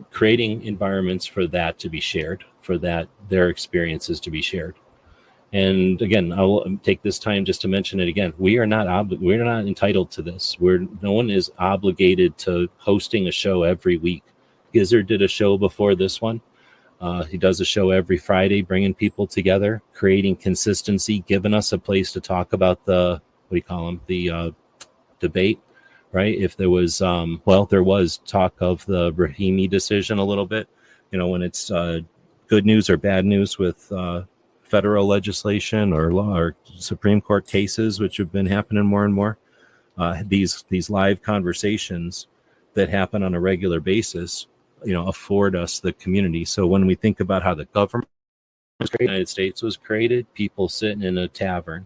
creating environments for that to be shared, for that their experiences to be shared. And again, I will take this time just to mention it again. We are not entitled to this. No one is obligated to hosting a show every week. Gizzard did a show before this one. He does a show every Friday, bringing people together, creating consistency, giving us a place to talk about the debate, right? If there was, there was talk of the Rahimi decision a little bit, when it's good news or bad news with federal legislation or law or Supreme Court cases, which have been happening more and more. These live conversations that happen on a regular basis, afford us the community. So when we think about how the government of the United States was created, people sitting in a tavern.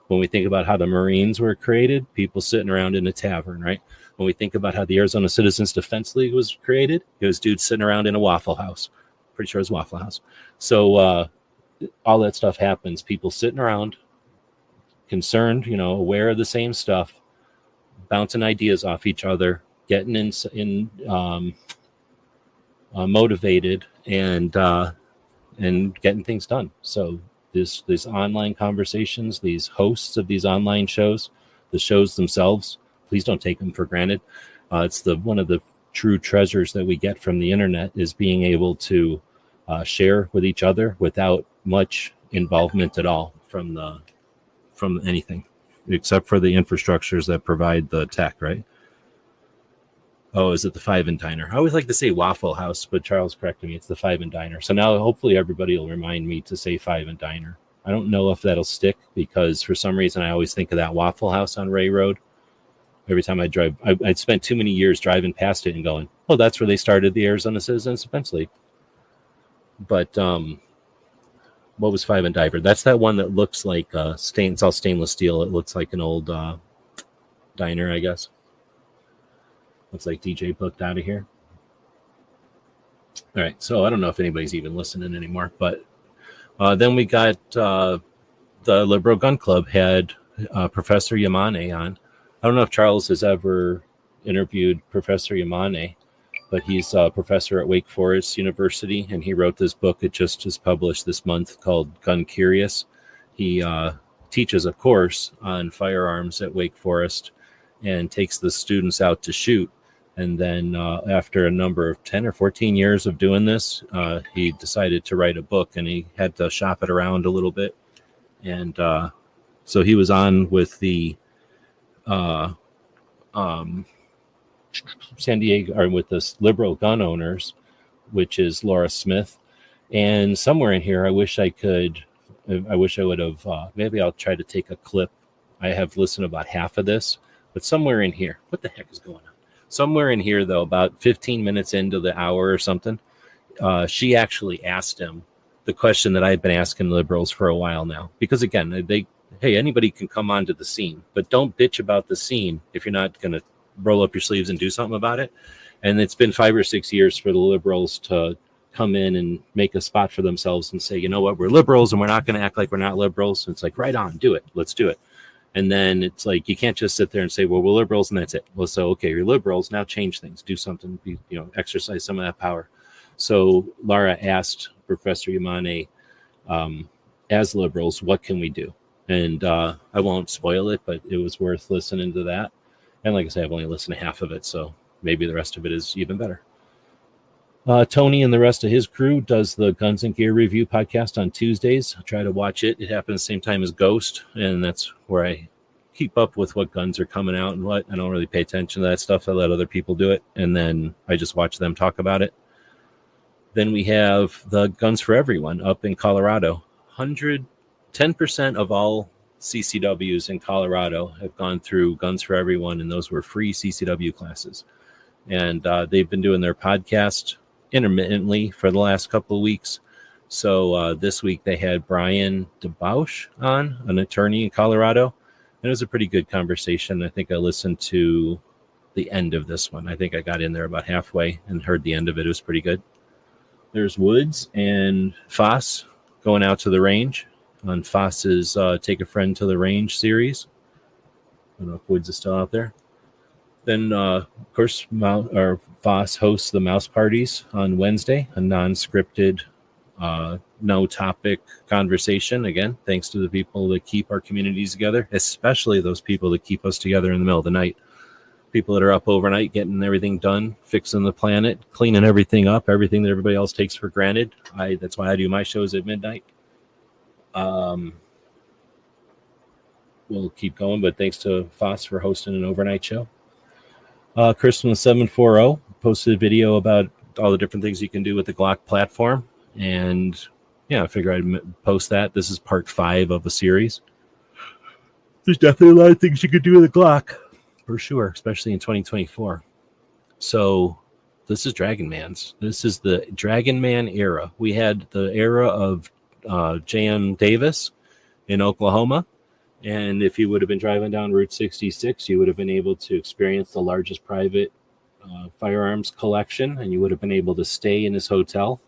When we think about how the Marines were created, people sitting around in a tavern, right? When we think about how the Arizona Citizens Defense League was created, it was dudes sitting around in a Waffle House. Pretty sure it was Waffle House. So all that stuff happens. People sitting around, concerned, aware of the same stuff, bouncing ideas off each other, getting motivated, and getting things done. So these online conversations, these hosts of these online shows, the shows themselves, please don't take them for granted. It's one of the true treasures that we get from the internet is being able to share with each other without much involvement at all from anything, except for the infrastructures that provide the tech, right? Oh, is it the Five and Diner? I always like to say Waffle House, but Charles corrected me. It's the Five and Diner. So now hopefully everybody will remind me to say Five and Diner. I don't know if that'll stick because for some reason I always think of that Waffle House on Ray Road. Every time I drive, I'd spent too many years driving past it and going, oh, that's where they started the Arizona Citizens Defense League. But what was Five and Diver? That's that one that looks like it's all stainless steel. It looks like an old diner, I guess. Looks like DJ booked out of here. All right, so I don't know if anybody's even listening anymore, but then we got the Liberal Gun Club had Professor Yamane on. I don't know if Charles has ever interviewed Professor Yamane, but he's a professor at Wake Forest University, and he wrote this book. It just is published this month called Gun Curious. He teaches a course on firearms at Wake Forest and takes the students out to shoot. And then after a number of 10 or 14 years of doing this, he decided to write a book, and he had to shop it around a little bit. And so he was on with the San Diego, or with the Liberal Gun Owners, which is Laura Smith. And somewhere in here, I wish I would have, maybe I'll try to take a clip. I have listened to about half of this, but somewhere in here, what the heck is going on? Somewhere in here, though, about 15 minutes into the hour or something, she actually asked him the question that I've been asking liberals for a while now. Because again, hey, anybody can come onto the scene, but don't bitch about the scene if you're not going to roll up your sleeves and do something about it. And it's been 5 or 6 years for the liberals to come in and make a spot for themselves and say, you know what, we're liberals and we're not going to act like we're not liberals. It's like, right on, do it. Let's do it. And then it's like, you can't just sit there and say, well, we're liberals and that's it. Well, so, okay, you're liberals, now change things, do something, exercise some of that power. So Laura asked Professor Yamane, as liberals, what can we do? And I won't spoil it, but it was worth listening to that. And like I say, I've only listened to half of it, so maybe the rest of it is even better. Tony and the rest of his crew does the Guns and Gear Review podcast on Tuesdays. I try to watch it. It happens the same time as Ghost, and that's where I keep up with what guns are coming out and what. I don't really pay attention to that stuff. I let other people do it, and then I just watch them talk about it. Then we have the Guns for Everyone up in Colorado. 10% of all CCWs in Colorado have gone through Guns for Everyone, and those were free CCW classes. And they've been doing their podcast intermittently for the last couple of weeks. So this week they had Brian DeBausch on, an attorney in Colorado. And it was a pretty good conversation. I think I listened to the end of this one. I think I got in there about halfway and heard the end of it. It was pretty good. There's Woods and Foss going out to the range on Foss's Take a Friend to the Range series. I don't know if Woods is still out there. Then, of course, Foss hosts the Mouse Parties on Wednesday, a non-scripted, no-topic conversation. Again, thanks to the people that keep our communities together, especially those people that keep us together in the middle of the night. People that are up overnight, getting everything done, fixing the planet, cleaning everything up, everything that everybody else takes for granted. That's why I do my shows at midnight. We'll keep going, but thanks to Foss for hosting an overnight show. Christmas 740 posted a video about all the different things you can do with the Glock platform. And yeah, I figure I'd post that. This is part 5 of a series. There's definitely a lot of things you could do with a Glock, for sure, especially in 2024. So this is Dragon Man's. This is the Dragon Man era. We had the era of J.M. Davis in Oklahoma. And if you would have been driving down Route 66, you would have been able to experience the largest private firearms collection, and you would have been able to stay in his hotel.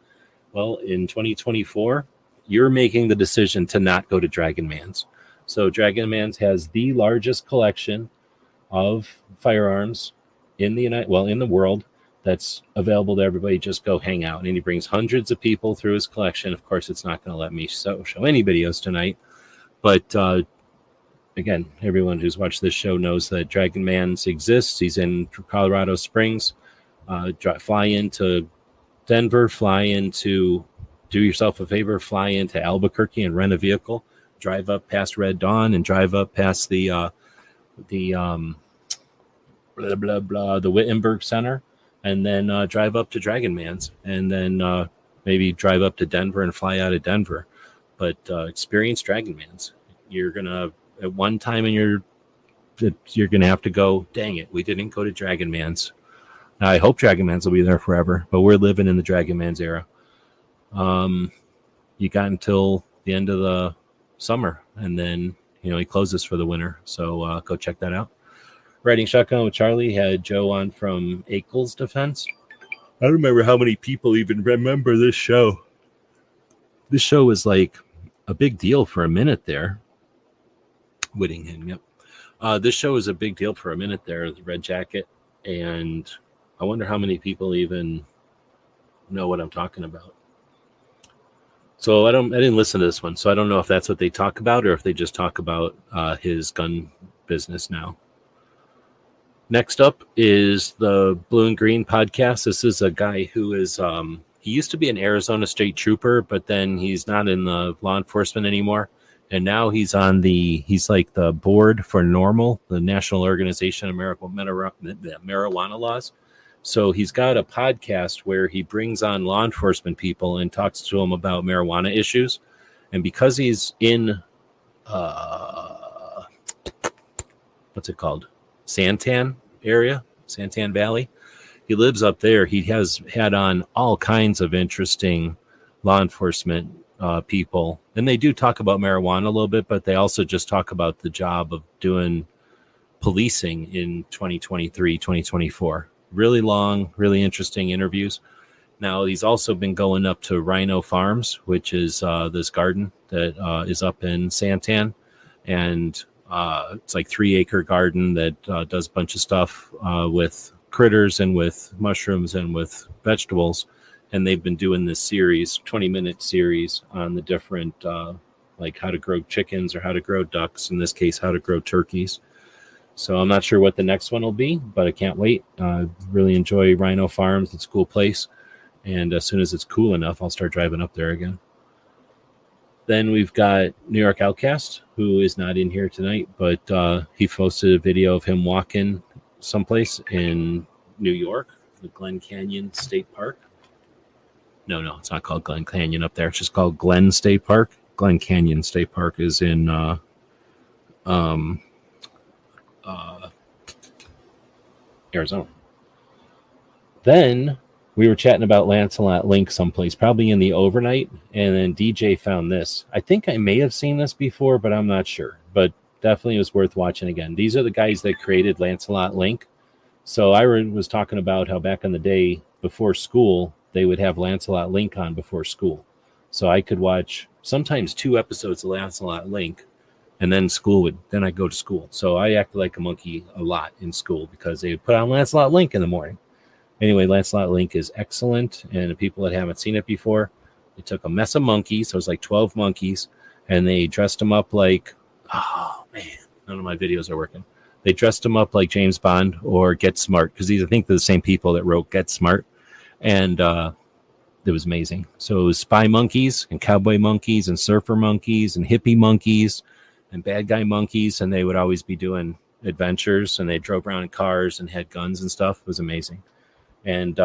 Well, in 2024, you're making the decision to not go to Dragon Man's. So Dragon Man's has the largest collection of firearms in the world that's available to everybody. Just go hang out. And he brings hundreds of people through his collection. Of course, it's not going to let me show any videos tonight, but again, everyone who's watched this show knows that Dragon Man's exists. He's in Colorado Springs. Fly into Denver, do yourself a favor, fly into Albuquerque and rent a vehicle, drive up past Red Dawn and drive up past the Wittenberg Center, and then drive up to Dragon Man's, and then maybe drive up to Denver and fly out of Denver. But experience Dragon Man's. You're gonna at one time you're gonna have to go, dang it, we didn't go to Dragon Man's. Now, I hope Dragon Man's will be there forever, but we're living in the Dragon Man's era. You got until the end of the summer, and then he closes for the winter. So go check that out. Riding Shotgun with Charlie had Joe on from Akel's Defense. I don't remember how many people even remember this show. This show was like a big deal for a minute there. Whittingham, yep. This show was a big deal for a minute there, the Red Jacket, and I wonder how many people even know what I'm talking about. So I didn't listen to this one, so I don't know if that's what they talk about or if they just talk about his gun business now. Next up is the Blue and Green podcast. This is a guy who is he used to be an Arizona State Trooper, but then he's not in the law enforcement anymore. And now he's like the board for NORML, the National Organization of Marijuana Laws. So he's got a podcast where he brings on law enforcement people and talks to them about marijuana issues. And because he's in, what's it called? Santan area, Santan Valley. He lives up there. He has had on all kinds of interesting law enforcement people. And they do talk about marijuana a little bit, but they also just talk about the job of doing policing in 2023, 2024. Really long, really interesting interviews. Now, he's also been going up to Rhino Farms, which is this garden that is up in Santan. And it's like 3-acre garden that does a bunch of stuff with critters and with mushrooms and with vegetables. And they've been doing this series, 20-minute series on the different, like how to grow chickens or how to grow ducks, in this case, how to grow turkeys. So I'm not sure what the next one will be, but I can't wait. Really enjoy Rhino Farms. It's a cool place. And as soon as it's cool enough, I'll start driving up there again. Then we've got New York Outcast, who is not in here tonight, but he posted a video of him walking someplace in New York, the Glen Canyon State Park. No, it's not called Glen Canyon up there. It's just called Glen State Park. Glen Canyon State Park is in Arizona. Then we were chatting about Lancelot Link someplace, probably in the overnight, and then DJ found this. I think I may have seen this before, but I'm not sure. But definitely was worth watching again. These are the guys that created Lancelot Link. So I was talking about how back in the day, before school, they would have Lancelot Link on before school. So I could watch sometimes 2 episodes of Lancelot Link, and then then I'd go to school. So I acted like a monkey a lot in school because they would put on Lancelot Link in the morning. Anyway, Lancelot Link is excellent, and the people that haven't seen it before, they took a mess of monkeys, so it was like 12 monkeys, and they dressed them up like, oh man, none of my videos are working. They dressed them up like James Bond or Get Smart, because I think they're the same people that wrote Get Smart, and it was amazing. So it was spy monkeys and cowboy monkeys and surfer monkeys and hippie monkeys and bad guy monkeys, and they would always be doing adventures, and they drove around in cars and had guns and stuff. It was amazing. And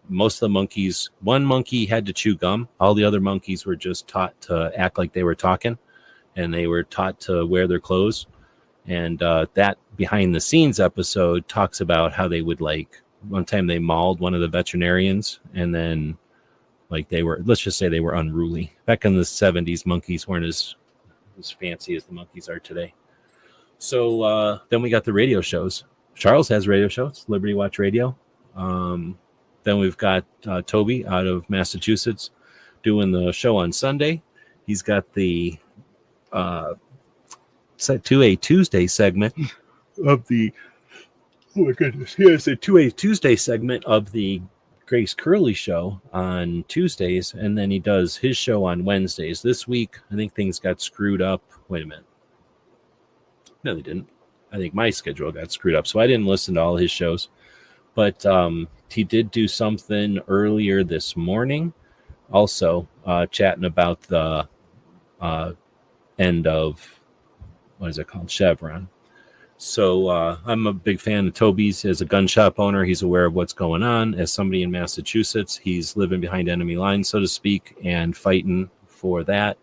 most of the monkeys, one monkey had to chew gum. All the other monkeys were just taught to act like they were talking, and they were taught to wear their clothes. And that behind the scenes episode talks about how they would, like, one time they mauled one of the veterinarians, and then like let's just say they were unruly. Back in the 70s, monkeys weren't as fancy as the monkeys are today. So then we got the radio shows. Charles has radio shows, Liberty Watch Radio. Then we've got Toby out of Massachusetts doing the show on Sunday. He's got the set to a Tuesday segment of the Oh my goodness. Yeah, it's a Tuesday segment of the Grace Curley show on Tuesdays, and then he does his show on Wednesdays. This week, I think things got screwed up. Wait a minute. No, they didn't. I think my schedule got screwed up, so I didn't listen to all his shows. But he did do something earlier this morning, also chatting about the end of, what is it called, Chevron. So I'm a big fan of Toby's. As a gun shop owner, he's aware of what's going on. As somebody in Massachusetts, he's living behind enemy lines, so to speak, and fighting for that.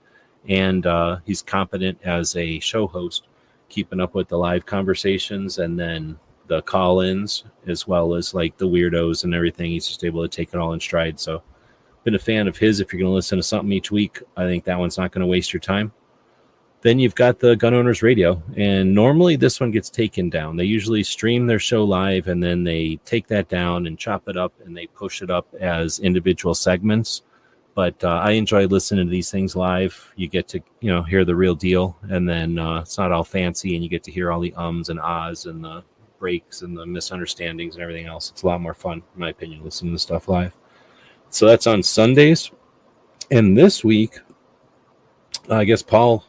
And he's competent as a show host, keeping up with the live conversations and then the call-ins, as well as like the weirdos and everything. He's just able to take it all in stride. So been a fan of his. If you're going to listen to something each week, I think that one's not going to waste your time. Then you've got the Gun Owners Radio, and normally this one gets taken down. They usually stream their show live, and then they take that down and chop it up, and they push it up as individual segments. But I enjoy listening to these things live. You get to, hear the real deal, and then it's not all fancy, and you get to hear all the ums and ahs and the breaks and the misunderstandings and everything else. It's a lot more fun, in my opinion, listening to stuff live. So that's on Sundays. And this week, I guess Paul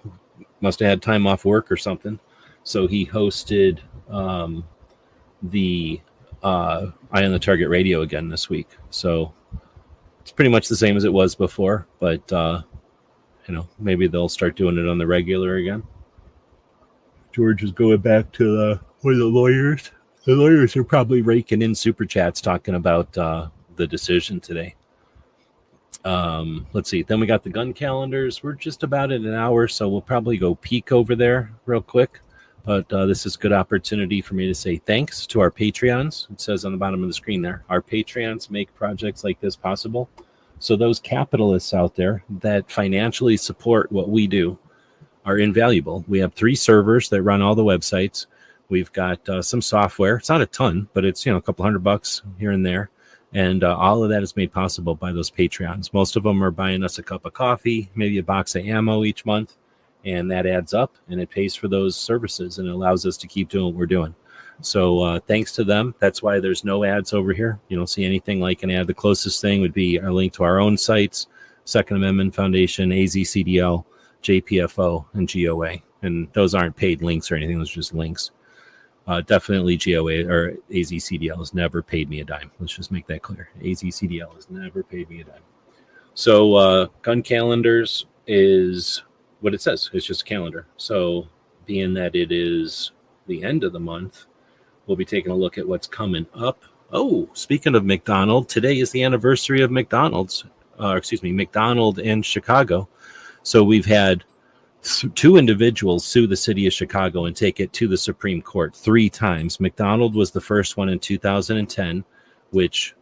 must have had time off work or something. So he hosted the Eye on the Target radio again this week. So it's pretty much the same as it was before, but maybe they'll start doing it on the regular again. George is going back to the lawyers. The lawyers are probably raking in super chats talking about the decision today. Let's see. Then we got the gun calendars. We're just about at an hour, so we'll probably go peek over there real quick. But this is a good opportunity for me to say thanks to our Patreons. It says on the bottom of the screen there, our Patreons make projects like this possible. So those capitalists out there that financially support what we do are invaluable. We have 3 servers that run all the websites. We've got some software. It's not a ton, but it's a couple $100 here and there. And all of that is made possible by those Patreons. Most of them are buying us a cup of coffee, maybe a box of ammo each month, and that adds up, and it pays for those services, and it allows us to keep doing what we're doing. So thanks to them. That's why there's no ads over here. You don't see anything like an ad. The closest thing would be our link to our own sites, Second Amendment Foundation, AZCDL, JPFO, and GOA. And those aren't paid links or anything. Those are just links. Definitely GOA or AZCDL has never paid me a dime. Let's just make that clear. AZCDL has never paid me a dime. So gun calendars is what it says. It's just a calendar. So being that it is the end of the month, we'll be taking a look at what's coming up. Oh, speaking of McDonald, today is the anniversary of McDonald's. McDonald in Chicago. So we've had 2 individuals sue the city of Chicago and take it to the Supreme Court 3 times. McDonald was the first one in 2010, which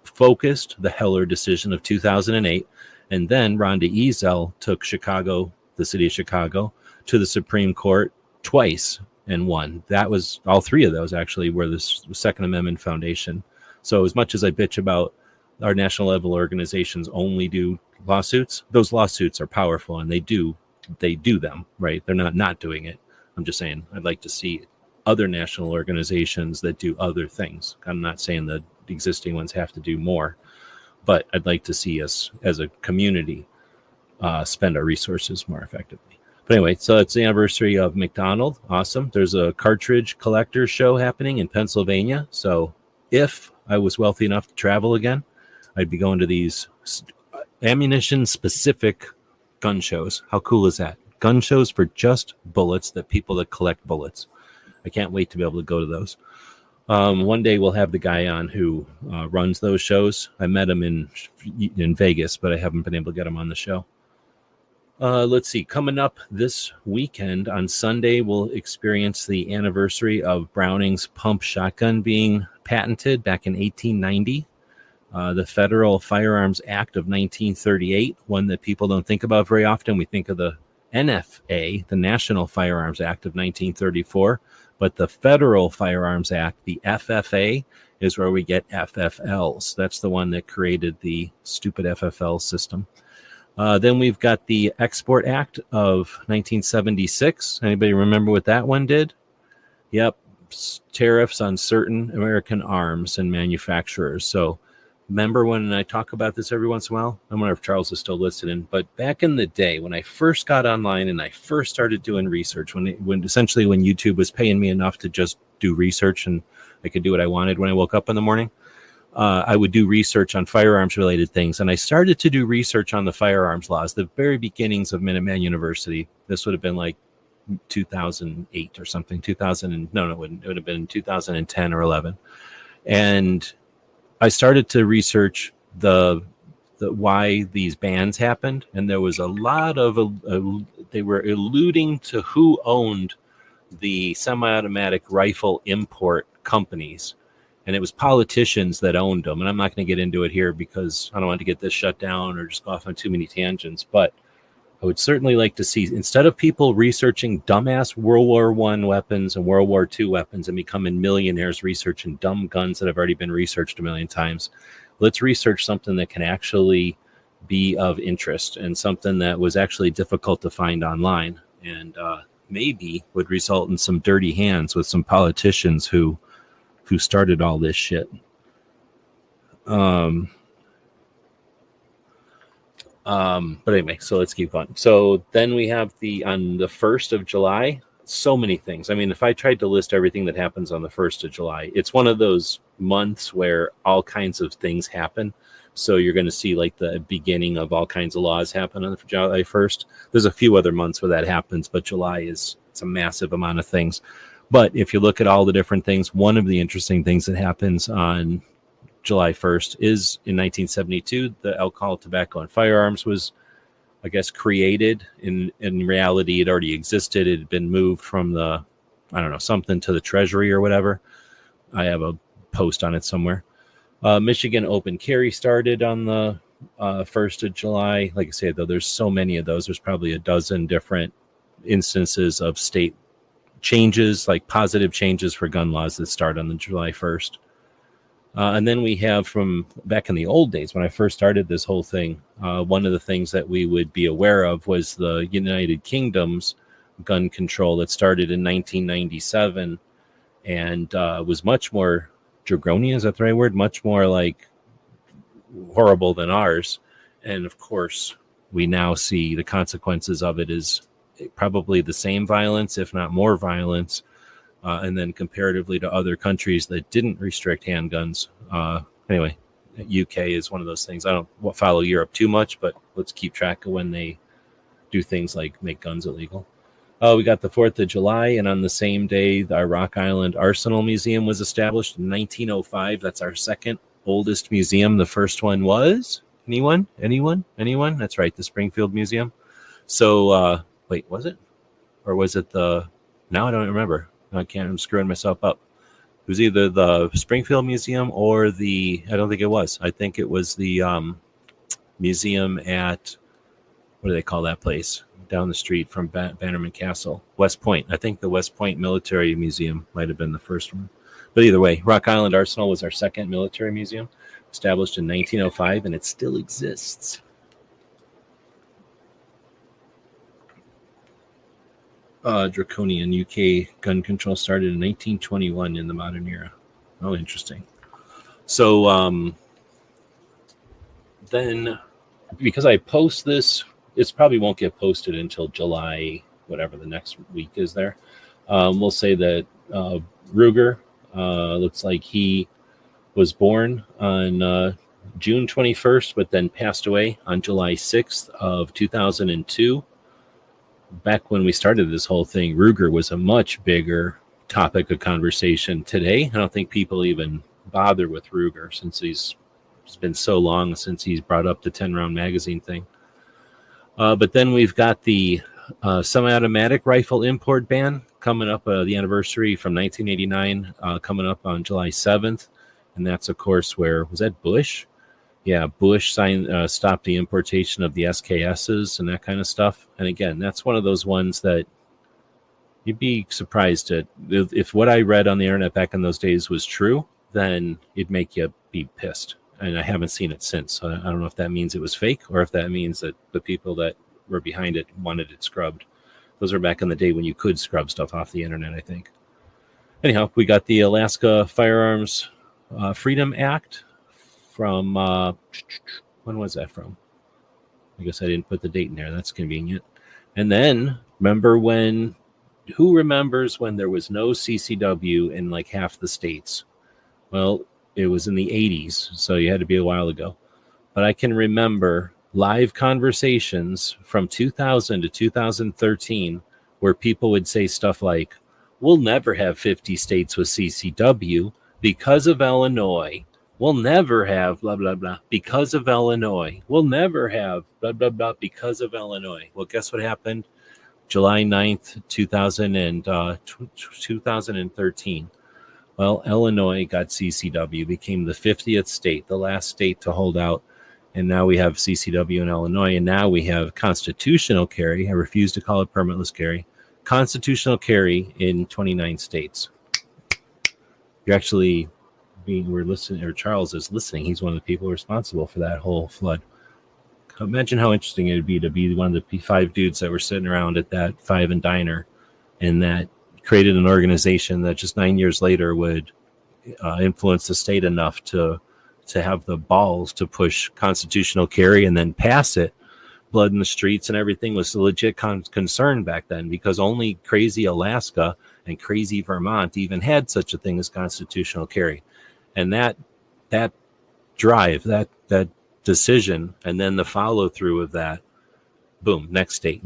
focused the Heller decision of 2008. And then Rhonda Ezell took the city of Chicago, to the Supreme Court twice and won. That was all 3 of those actually were the Second Amendment Foundation. So as much as I bitch about our national level organizations only do lawsuits, those lawsuits are powerful, and they do them, right? They're not doing it. I'm just saying I'd like to see other national organizations that do other things. I'm not saying the existing ones have to do more, but I'd like to see us as a community spend our resources more effectively. But anyway, so it's the anniversary of McDonald. Awesome. There's a cartridge collector show happening in Pennsylvania. So if I was wealthy enough to travel again, I'd be going to these ammunition-specific gun shows. How cool is that? Gun shows for just bullets, people that collect bullets. I can't wait to be able to go to those. One day we'll have the guy on who runs those shows. I met him in Vegas, but I haven't been able to get him on the show. Let's see. Coming up this weekend on Sunday, we'll experience the anniversary of Browning's pump shotgun being patented back in 1890. The Federal Firearms Act of 1938, one that people don't think about very often. We think of the NFA, the National Firearms Act of 1934, but the Federal Firearms Act, the FFA, is where we get FFLs. That's the one that created the stupid FFL system. Then we've got the Export Act of 1976. Anybody remember what that one did? Yep. tariffs on certain American arms and manufacturers. So remember when I talk about this every once in a while? I wonder if Charles is still listening. But back in the day, when I first got online and I first started doing research, when YouTube was paying me enough to just do research and I could do what I wanted when I woke up in the morning, I would do research on firearms related things. And I started to do research on the firearms laws, the very beginnings of Minuteman University. This would have been like 2008 or something. It would have been 2010 or 11. And I started to research the why these bans happened, and there was a lot of they were alluding to who owned the semi-automatic rifle import companies, and it was politicians that owned them. And I'm not going to get into it here because I don't want to get this shut down or just go off on too many tangents, but I would certainly like to see, instead of people researching dumbass World War I weapons and World War II weapons and becoming millionaires researching dumb guns that have already been researched a million times, let's research something that can actually be of interest and something that was actually difficult to find online, and maybe would result in some dirty hands with some politicians who started all this shit. But anyway, so let's keep going. So then we have on the 1st of July, so many things. I mean, if I tried to list everything that happens on the 1st of July, it's one of those months where all kinds of things happen. So you're going to see like the beginning of all kinds of laws happen on July 1st. There's a few other months where that happens, but July it's a massive amount of things. But if you look at all the different things, one of the interesting things that happens on July 1st is in 1972, the Alcohol, Tobacco, and Firearms was, I guess, created. In reality, it already existed. It had been moved from something to the Treasury or whatever. I have a post on it somewhere. Michigan open carry started on the 1st of July. Like I said, though, there's so many of those. There's probably a dozen different instances of state changes, like positive changes for gun laws that start on the July 1st. And then we have from back in the old days when I first started this whole thing, one of the things that we would be aware of was the United Kingdom's gun control that started in 1997 and was much more draconian, is that the right word? Much more like horrible than ours. And of course, we now see the consequences of it is probably the same violence, if not more violence. And then comparatively to other countries that didn't restrict handguns. Anyway, UK is one of those things. I don't follow Europe too much, but let's keep track of when they do things like make guns illegal. We got the 4th of July, and on the same day, our Rock Island Arsenal Museum was established in 1905. That's our second oldest museum. The first one was? Anyone? That's right, the Springfield Museum. So, wait, was it? Or was it now I don't remember. I'm screwing myself up. It was either the Springfield Museum or I don't think it was. I think it was the museum at, what do they call that place? Down the street from Bannerman Castle. West Point. I think the West Point Military Museum might have been the first one. But either way, Rock Island Arsenal was our second military museum, established in 1905, and it still exists. Draconian UK gun control started in 1921 in the modern era. Oh, interesting. So then, because I post this, it probably won't get posted until July, whatever the next week is there. We'll say that Ruger looks like he was born on June 21st, but then passed away on July 6th of 2002. Back when we started this whole thing, Ruger was a much bigger topic of conversation. Today, I don't think people even bother with Ruger since it's been so long since he's brought up the 10-round magazine thing. But then we've got the semi-automatic rifle import ban coming up, the anniversary from 1989 coming up on July 7th. And that's, of course, where, was that Bush? Yeah, Bush stopped the importation of the SKSs and that kind of stuff. And again, that's one of those ones that you'd be surprised at. If what I read on the internet back in those days was true, then it'd make you be pissed. And I haven't seen it since. So I don't know if that means it was fake or if that means that the people that were behind it wanted it scrubbed. Those were back in the day when you could scrub stuff off the internet, I think. anyhow, we got the Alaska Firearms Freedom Act from, when was that from? I guess I didn't put the date in there. That's convenient. And then, who remembers when there was no CCW in like half the states? Well, it was in the 80s, so you had to be a while ago. But I can remember live conversations from 2000 to 2013 where people would say stuff like, we'll never have 50 states with CCW because of Illinois. We'll never have blah, blah, blah because of Illinois. We'll never have blah, blah, blah because of Illinois. Well, guess what happened? July 9th, 2013. Well, Illinois got CCW, became the 50th state, the last state to hold out. And now we have CCW in Illinois. And now we have constitutional carry. I refuse to call it permitless carry. Constitutional carry in 29 states. You're actually we're listening, or Charles is listening. He's one of the people responsible for that whole flood. Imagine how interesting it would be to be one of the 5 dudes that were sitting around at that Five and Diner, and that created an organization that just 9 years later would influence the state enough to have the balls to push constitutional carry and then pass it. Blood in the streets and everything was a legit concern back then, because only crazy Alaska and crazy Vermont even had such a thing as constitutional carry. And that drive, that decision, and then the follow through of that, boom, next state.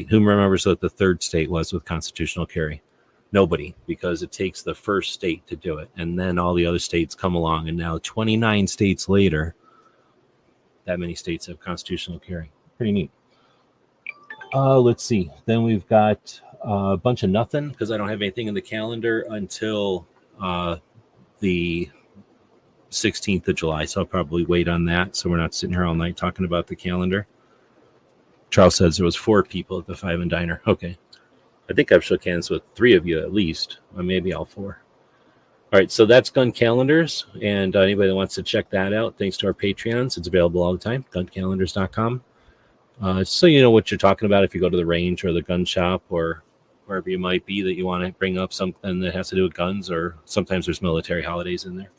Who remembers what the third state was with constitutional carry? Nobody, because it takes the first state to do it. And then all the other states come along. And now 29 states later, that many states have constitutional carry. Pretty neat. Let's see. Then we've got a bunch of nothing, because I don't have anything in the calendar until the 16th of July. So I'll probably wait on that, so we're not sitting here all night talking about the calendar. Charles says there was 4 people at the Five and Diner. Okay. I think I've shook hands with 3 of you at least, or maybe all 4. All right, so that's gun calendars, and anybody that wants to check that out, thanks to our Patreons, it's available all the time, guncalendars.com. So you know what you're talking about if you go to the range or the gun shop or wherever you might be that you want to bring up something that has to do with guns, or sometimes there's military holidays in there.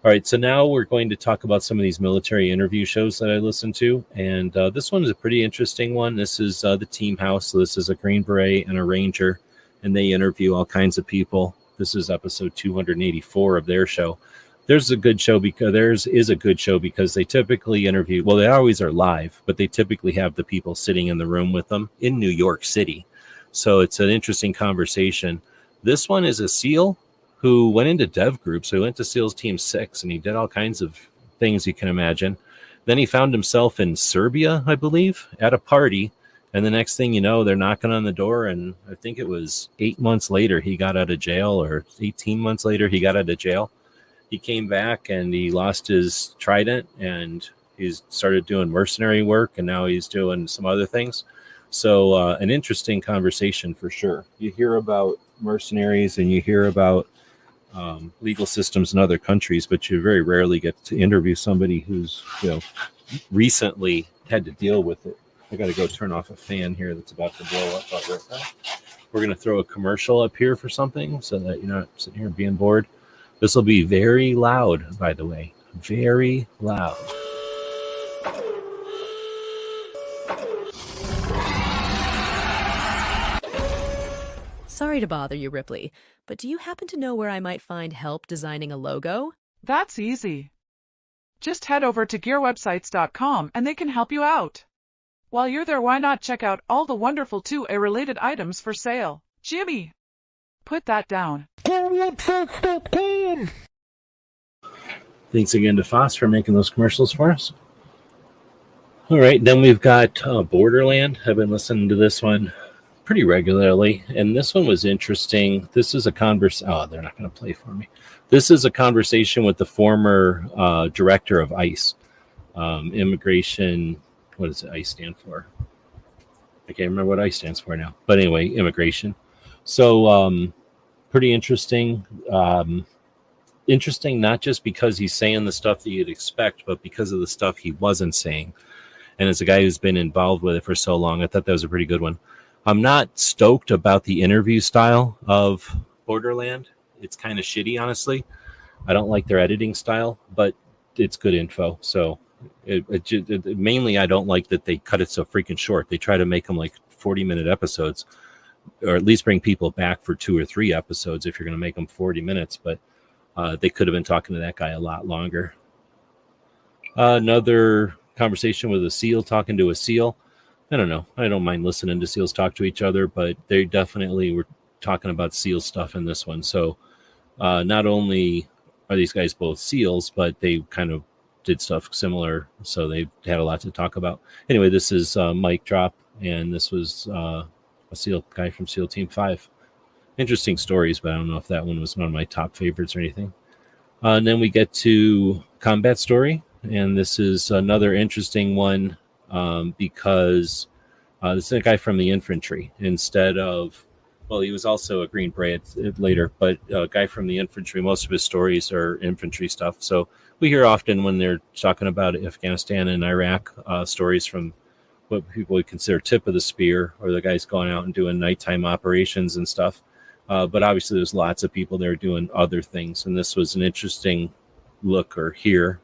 All right, so now we're going to talk about some of these military interview shows that I listen to, and this one is a pretty interesting one. This is the Team House. So this is a Green Beret and a Ranger, and they interview all kinds of people. This is episode 284 of their show. Theirs is a good show because they typically interview, well, they always are live, but they typically have the people sitting in the room with them in New York City. So it's an interesting conversation. This one is a SEAL who went into dev groups. So he went to SEALs Team 6, and he did all kinds of things you can imagine. Then he found himself in Serbia, I believe, at a party. And the next thing you know, they're knocking on the door. And I think it was 8 months later, he got out of jail, or 18 months later, he got out of jail. He came back and he lost his trident, and he's started doing mercenary work, and now he's doing some other things. So an interesting conversation for sure. You hear about mercenaries and you hear about legal systems in other countries, but you very rarely get to interview somebody who's, recently had to deal with it. I got to go turn off a fan here that's about to blow up. We're going to throw a commercial up here for something so that you're not sitting here being bored. This will be very loud, by the way. Very loud. Sorry to bother you, Ripley, but do you happen to know where I might find help designing a logo? That's easy. Just head over to gearwebsites.com and they can help you out. While you're there, why not check out all the wonderful 2A-related items for sale? Jimmy, put that down. Gearwebsites.com. Thanks again to Foss for making those commercials for us. All right, then we've got Borderland. I've been listening to this one pretty regularly, and this one was interesting. This is a they're not going to play for me. This is a conversation with the former director of ICE, immigration. What does ICE stand for? I can't remember what ICE stands for now. But anyway, immigration. So pretty interesting. Interesting not just because he's saying the stuff that you'd expect, but because of the stuff he wasn't saying. And as a guy who's been involved with it for so long, I thought that was a pretty good one. I'm not stoked about the interview style of Borderland. it's kind of shitty, honestly. I don't like their editing style, but it's good info. So mainly, I don't like that they cut it so freaking short. They try to make them like 40-minute episodes, or at least bring people back for 2 or 3 episodes if you're going to make them 40 minutes. But they could have been talking to that guy a lot longer. Another conversation with a SEAL talking to a SEAL. I don't know. I don't mind listening to SEALs talk to each other, but they definitely were talking about SEAL stuff in this one. So not only are these guys both SEALs, but they kind of did stuff similar. So they had a lot to talk about. Anyway, this is Mic Drop, and this was a SEAL guy from SEAL Team 5. Interesting stories, but I don't know if that one was one of my top favorites or anything. And then we get to Combat Story, and this is another interesting one because this is a guy from the infantry instead of, well, he was also a Green Beret later, but a guy from the infantry. Most of his stories are infantry stuff. So we hear often when they're talking about Afghanistan and Iraq stories from what people would consider tip of the spear, or the guys going out and doing nighttime operations and stuff. But obviously there's lots of people there doing other things. And this was an interesting look or hear,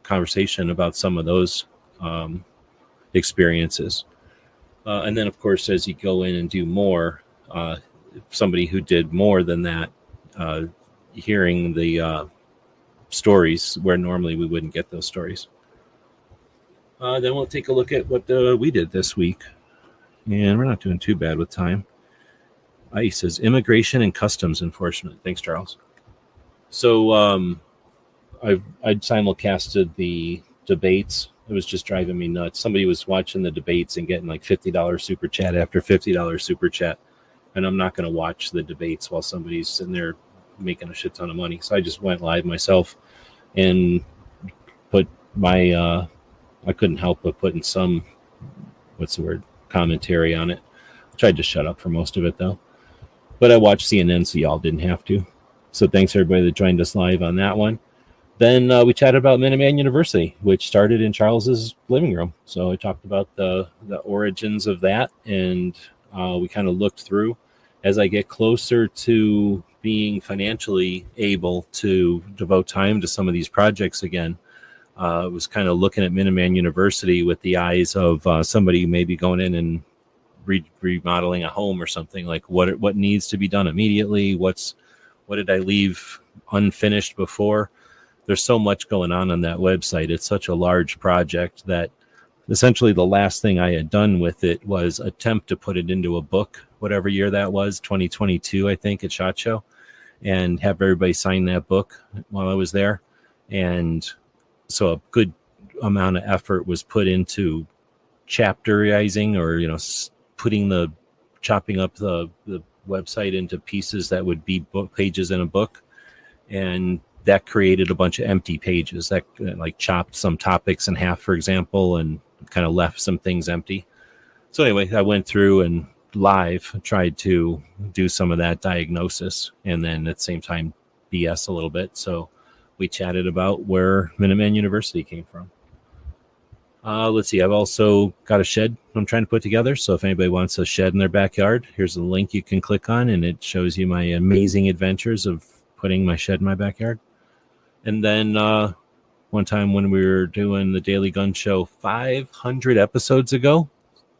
conversation about some of those experiences. And then, of course, as you go in and do more, somebody who did more than that, hearing the stories where normally we wouldn't get those stories. Then we'll take a look at what we did this week. And we're not doing too bad with time. ICE is Immigration and Customs Enforcement. Thanks, Charles. So I simulcasted the debates. It was just driving me nuts. Somebody was watching the debates and getting like $50 super chat after $50 super chat. And I'm not going to watch the debates while somebody's sitting there making a shit ton of money. So I just went live myself and put my, I couldn't help but putting some, commentary on it. I tried to shut up for most of it though. But I watched CNN, so y'all didn't have to. So thanks everybody that joined us live on that one. Then we chatted about Minuteman University, which started in Charles's living room. So I talked about the origins of that, and we kind of looked through. As I get closer to being financially able to devote time to some of these projects again, I was kind of looking at Minuteman University with the eyes of somebody maybe going in and remodeling a home or something. Like what needs to be done immediately? What did I leave unfinished before? There's so much going on that website. It's such a large project that essentially the last thing I had done with it was attempt to put it into a book, whatever year that was, 2022, I think, at SHOT Show, and have everybody sign that book while I was there. And so a good amount of effort was put into chapterizing, or, chopping up the website into pieces that would be book pages in a book. And that created a bunch of empty pages that like chopped some topics in half, for example, and kind of left some things empty. So anyway, I went through and live tried to do some of that diagnosis, and then at the same time BS a little bit. So we chatted about where Minuteman University came from. Let's see. I've also got a shed I'm trying to put together. So if anybody wants a shed in their backyard, here's a link you can click on, and it shows you my amazing adventures of putting my shed in my backyard. And then one time when we were doing the Daily Gun Show 500 episodes ago,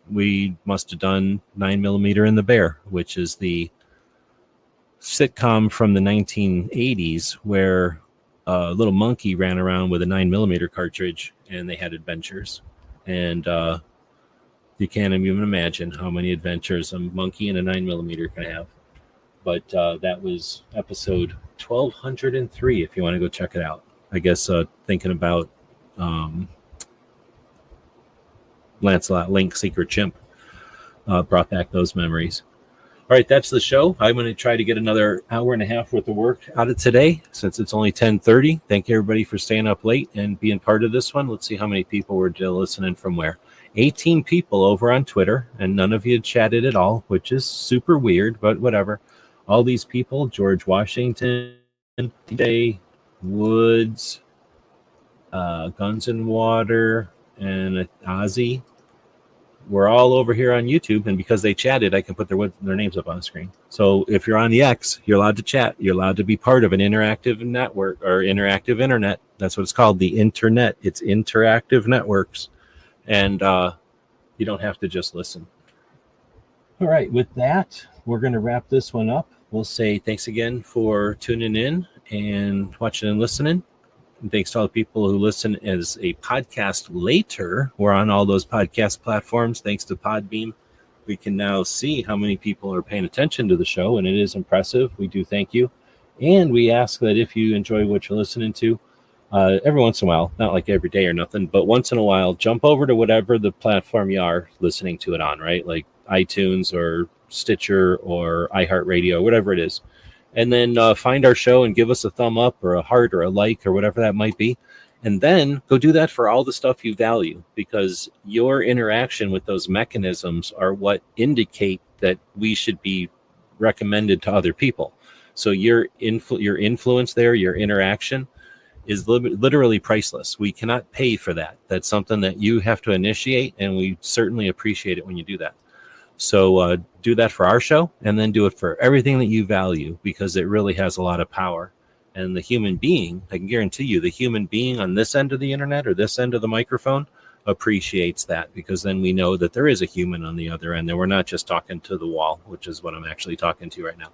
we must have done 9mm in the Bear, which is the sitcom from the 1980s where a little monkey ran around with a 9mm cartridge and they had adventures. And you can't even imagine how many adventures a monkey and a 9mm can have. But that was episode 1203 if you want to go check it out. I guess thinking about Lancelot Link, Secret Chimp, brought back those memories. All right, that's the show. I'm going to try to get another hour and a half worth of work out of today since it's only 10:30. Thank you, everybody, for staying up late and being part of this one. Let's see how many people were listening from where. 18 people over on Twitter, and none of you had chatted at all, which is super weird, but whatever. All these people, George Washington, Day, Woods, Guns and Water, and Ozzy. we're all over here on YouTube, and because they chatted, I can put their names up on the screen. So if you're on the X, you're allowed to chat. You're allowed to be part of an interactive network or interactive internet. That's what it's called, the internet. It's interactive networks, and you don't have to just listen. All right, with that, we're going to wrap this one up. We'll say thanks again for tuning in and watching and listening. And thanks to all the people who listen as a podcast later. We're on all those podcast platforms. Thanks to Podbeam, we can now see how many people are paying attention to the show, and it is impressive. We do thank you. And we ask that if you enjoy what you're listening to, every once in a while, not like every day or nothing, but once in a while, jump over to whatever the platform you are listening to it on, right? Like iTunes or Stitcher or iHeartRadio, whatever it is. And then find our show and give us a thumb up or a heart or a like or whatever that might be. And then go do that for all the stuff you value, because your interaction with those mechanisms are what indicate that we should be recommended to other people. So your influence there, your interaction is literally priceless. We cannot pay for that. That's something that you have to initiate, and we certainly appreciate it when you do that. So do that for our show, and then do it for everything that you value, because it really has a lot of power. And the human being, I can guarantee you, the human being on this end of the internet or this end of the microphone appreciates that, because then we know that there is a human on the other end, and we're not just talking to the wall, which is what I'm actually talking to right now.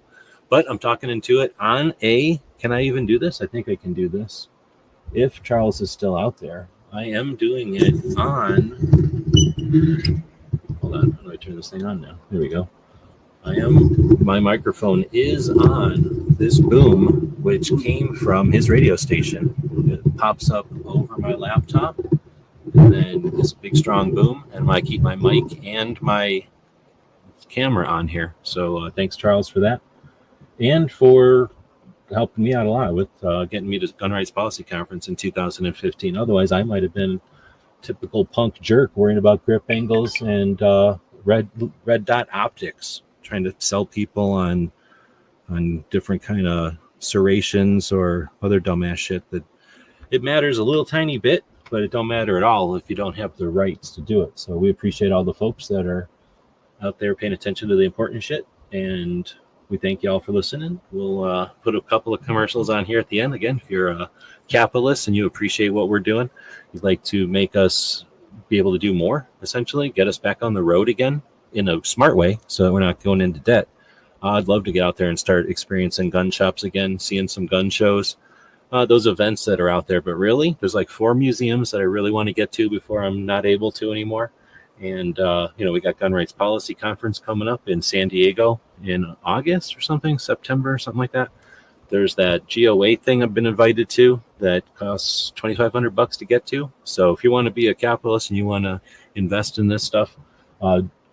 But I'm talking into it on can I even do this? I think I can do this. If Charles is still out there, I am doing it on... Hold on, how do I turn this thing on now? There we go. My microphone is on this boom, which came from his radio station. It pops up over my laptop, and then this big strong boom, and I keep my mic and my camera on here. So thanks, Charles, for that, and for helping me out a lot with getting me to Gun Rights Policy Conference in 2015. Otherwise, I might have been typical punk jerk worrying about grip angles and red dot optics, trying to sell people on different kind of serrations or other dumbass shit that it matters a little tiny bit, but it don't matter at all if you don't have the rights to do it. So we appreciate all the folks that are out there paying attention to the important shit, and we thank you all for listening. We'll put a couple of commercials on here at the end. Again, if you're a capitalist and you appreciate what we're doing, you'd like to make us be able to do more, essentially, get us back on the road again in a smart way so that we're not going into debt. I'd love to get out there and start experiencing gun shops again, seeing some gun shows, those events that are out there. But really, there's like 4 museums that I really want to get to before I'm not able to anymore. And, we got Gun Rights Policy Conference coming up in San Diego in August or something, September, something like that. There's that GOA thing I've been invited to that costs $2,500 to get to. So if you want to be a capitalist and you want to invest in this stuff,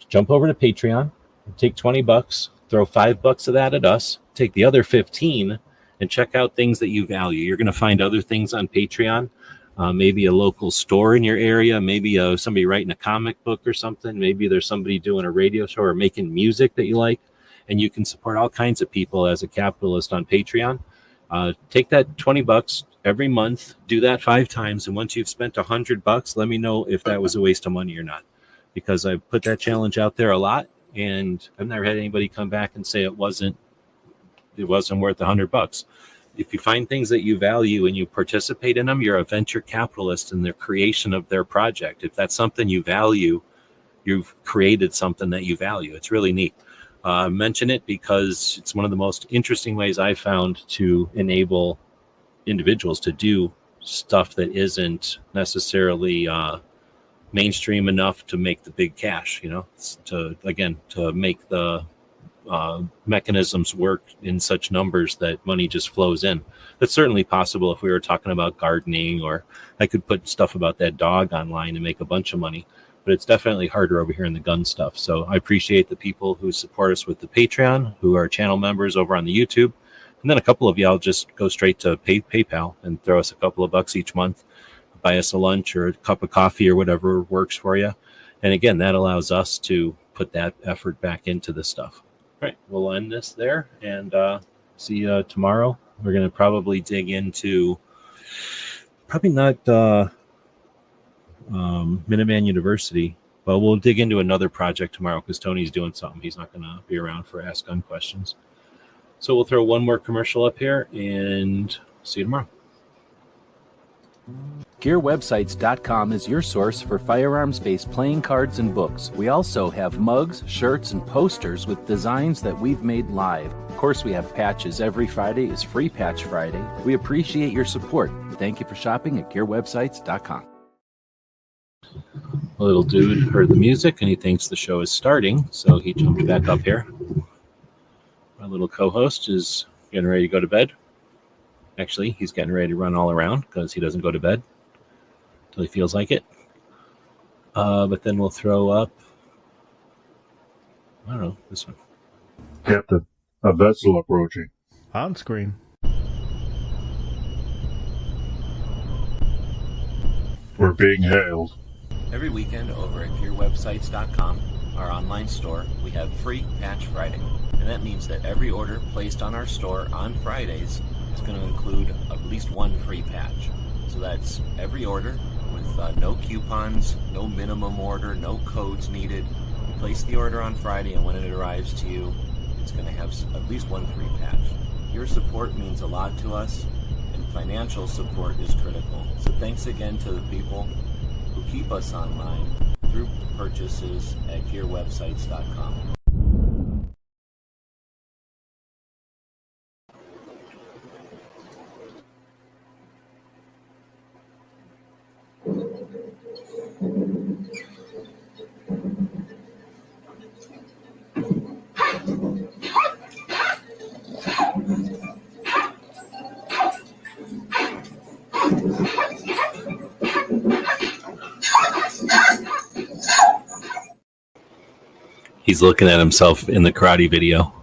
jump over to Patreon, take $20, throw $5 of that at us, take the other 15 and check out things that you value. You're going to find other things on Patreon. Maybe a local store in your area, maybe somebody writing a comic book or something. Maybe there's somebody doing a radio show or making music that you like, and you can support all kinds of people as a capitalist on Patreon. Take that $20 every month, do that 5 times, and once you've spent $100, let me know if that was a waste of money or not, because I put that challenge out there a lot, and I've never had anybody come back and say it wasn't worth $100. If you find things that you value and you participate in them, you're a venture capitalist in the creation of their project. If that's something you value, you've created something that you value. It's really neat. Mention it because it's one of the most interesting ways I've found to enable individuals to do stuff that isn't necessarily mainstream enough to make the big cash, to make the mechanisms work in such numbers that money just flows in. That's certainly possible if we were talking about gardening, or I could put stuff about that dog online and make a bunch of money, but it's definitely harder over here in the gun stuff. So I appreciate the people who support us with the Patreon, who are channel members over on the YouTube. And then a couple of y'all just go straight to PayPal and throw us a couple of bucks each month, buy us a lunch or a cup of coffee or whatever works for you. And again, that allows us to put that effort back into this stuff. All right, we'll end this there and see you tomorrow. We're going to probably dig into, probably not Minuteman University, But we'll dig into another project tomorrow because Tony's doing something. He's not going to be around for Ask Gun questions. So we'll throw one more commercial up here and see you tomorrow. GearWebsites.com is your source for firearms-based playing cards and books. We also have mugs, shirts, and posters with designs that we've made live. Of course, we have patches. Every Friday is Free Patch Friday. We appreciate your support. Thank you for shopping at GearWebsites.com. A little dude heard the music and he thinks the show is starting, so he jumped back up here. My little co-host is getting ready to go to bed. Actually, he's getting ready to run all around because he doesn't go to bed until he feels like it. But then we'll throw up, I don't know, this one. Captain, a vessel approaching. On screen. We're being hailed. Every weekend over at GearWebsites.com, our online store, we have Free Patch Friday. And that means that every order placed on our store on Fridays is going to include at least one free patch. So that's every order with no coupons, no minimum order, no codes needed. You place the order on Friday, and when it arrives to you, it's going to have at least one free patch. Your support means a lot to us, and financial support is critical. So thanks again to the people who keep us online through purchases at GearWebsites.com. He's looking at himself in the karate video.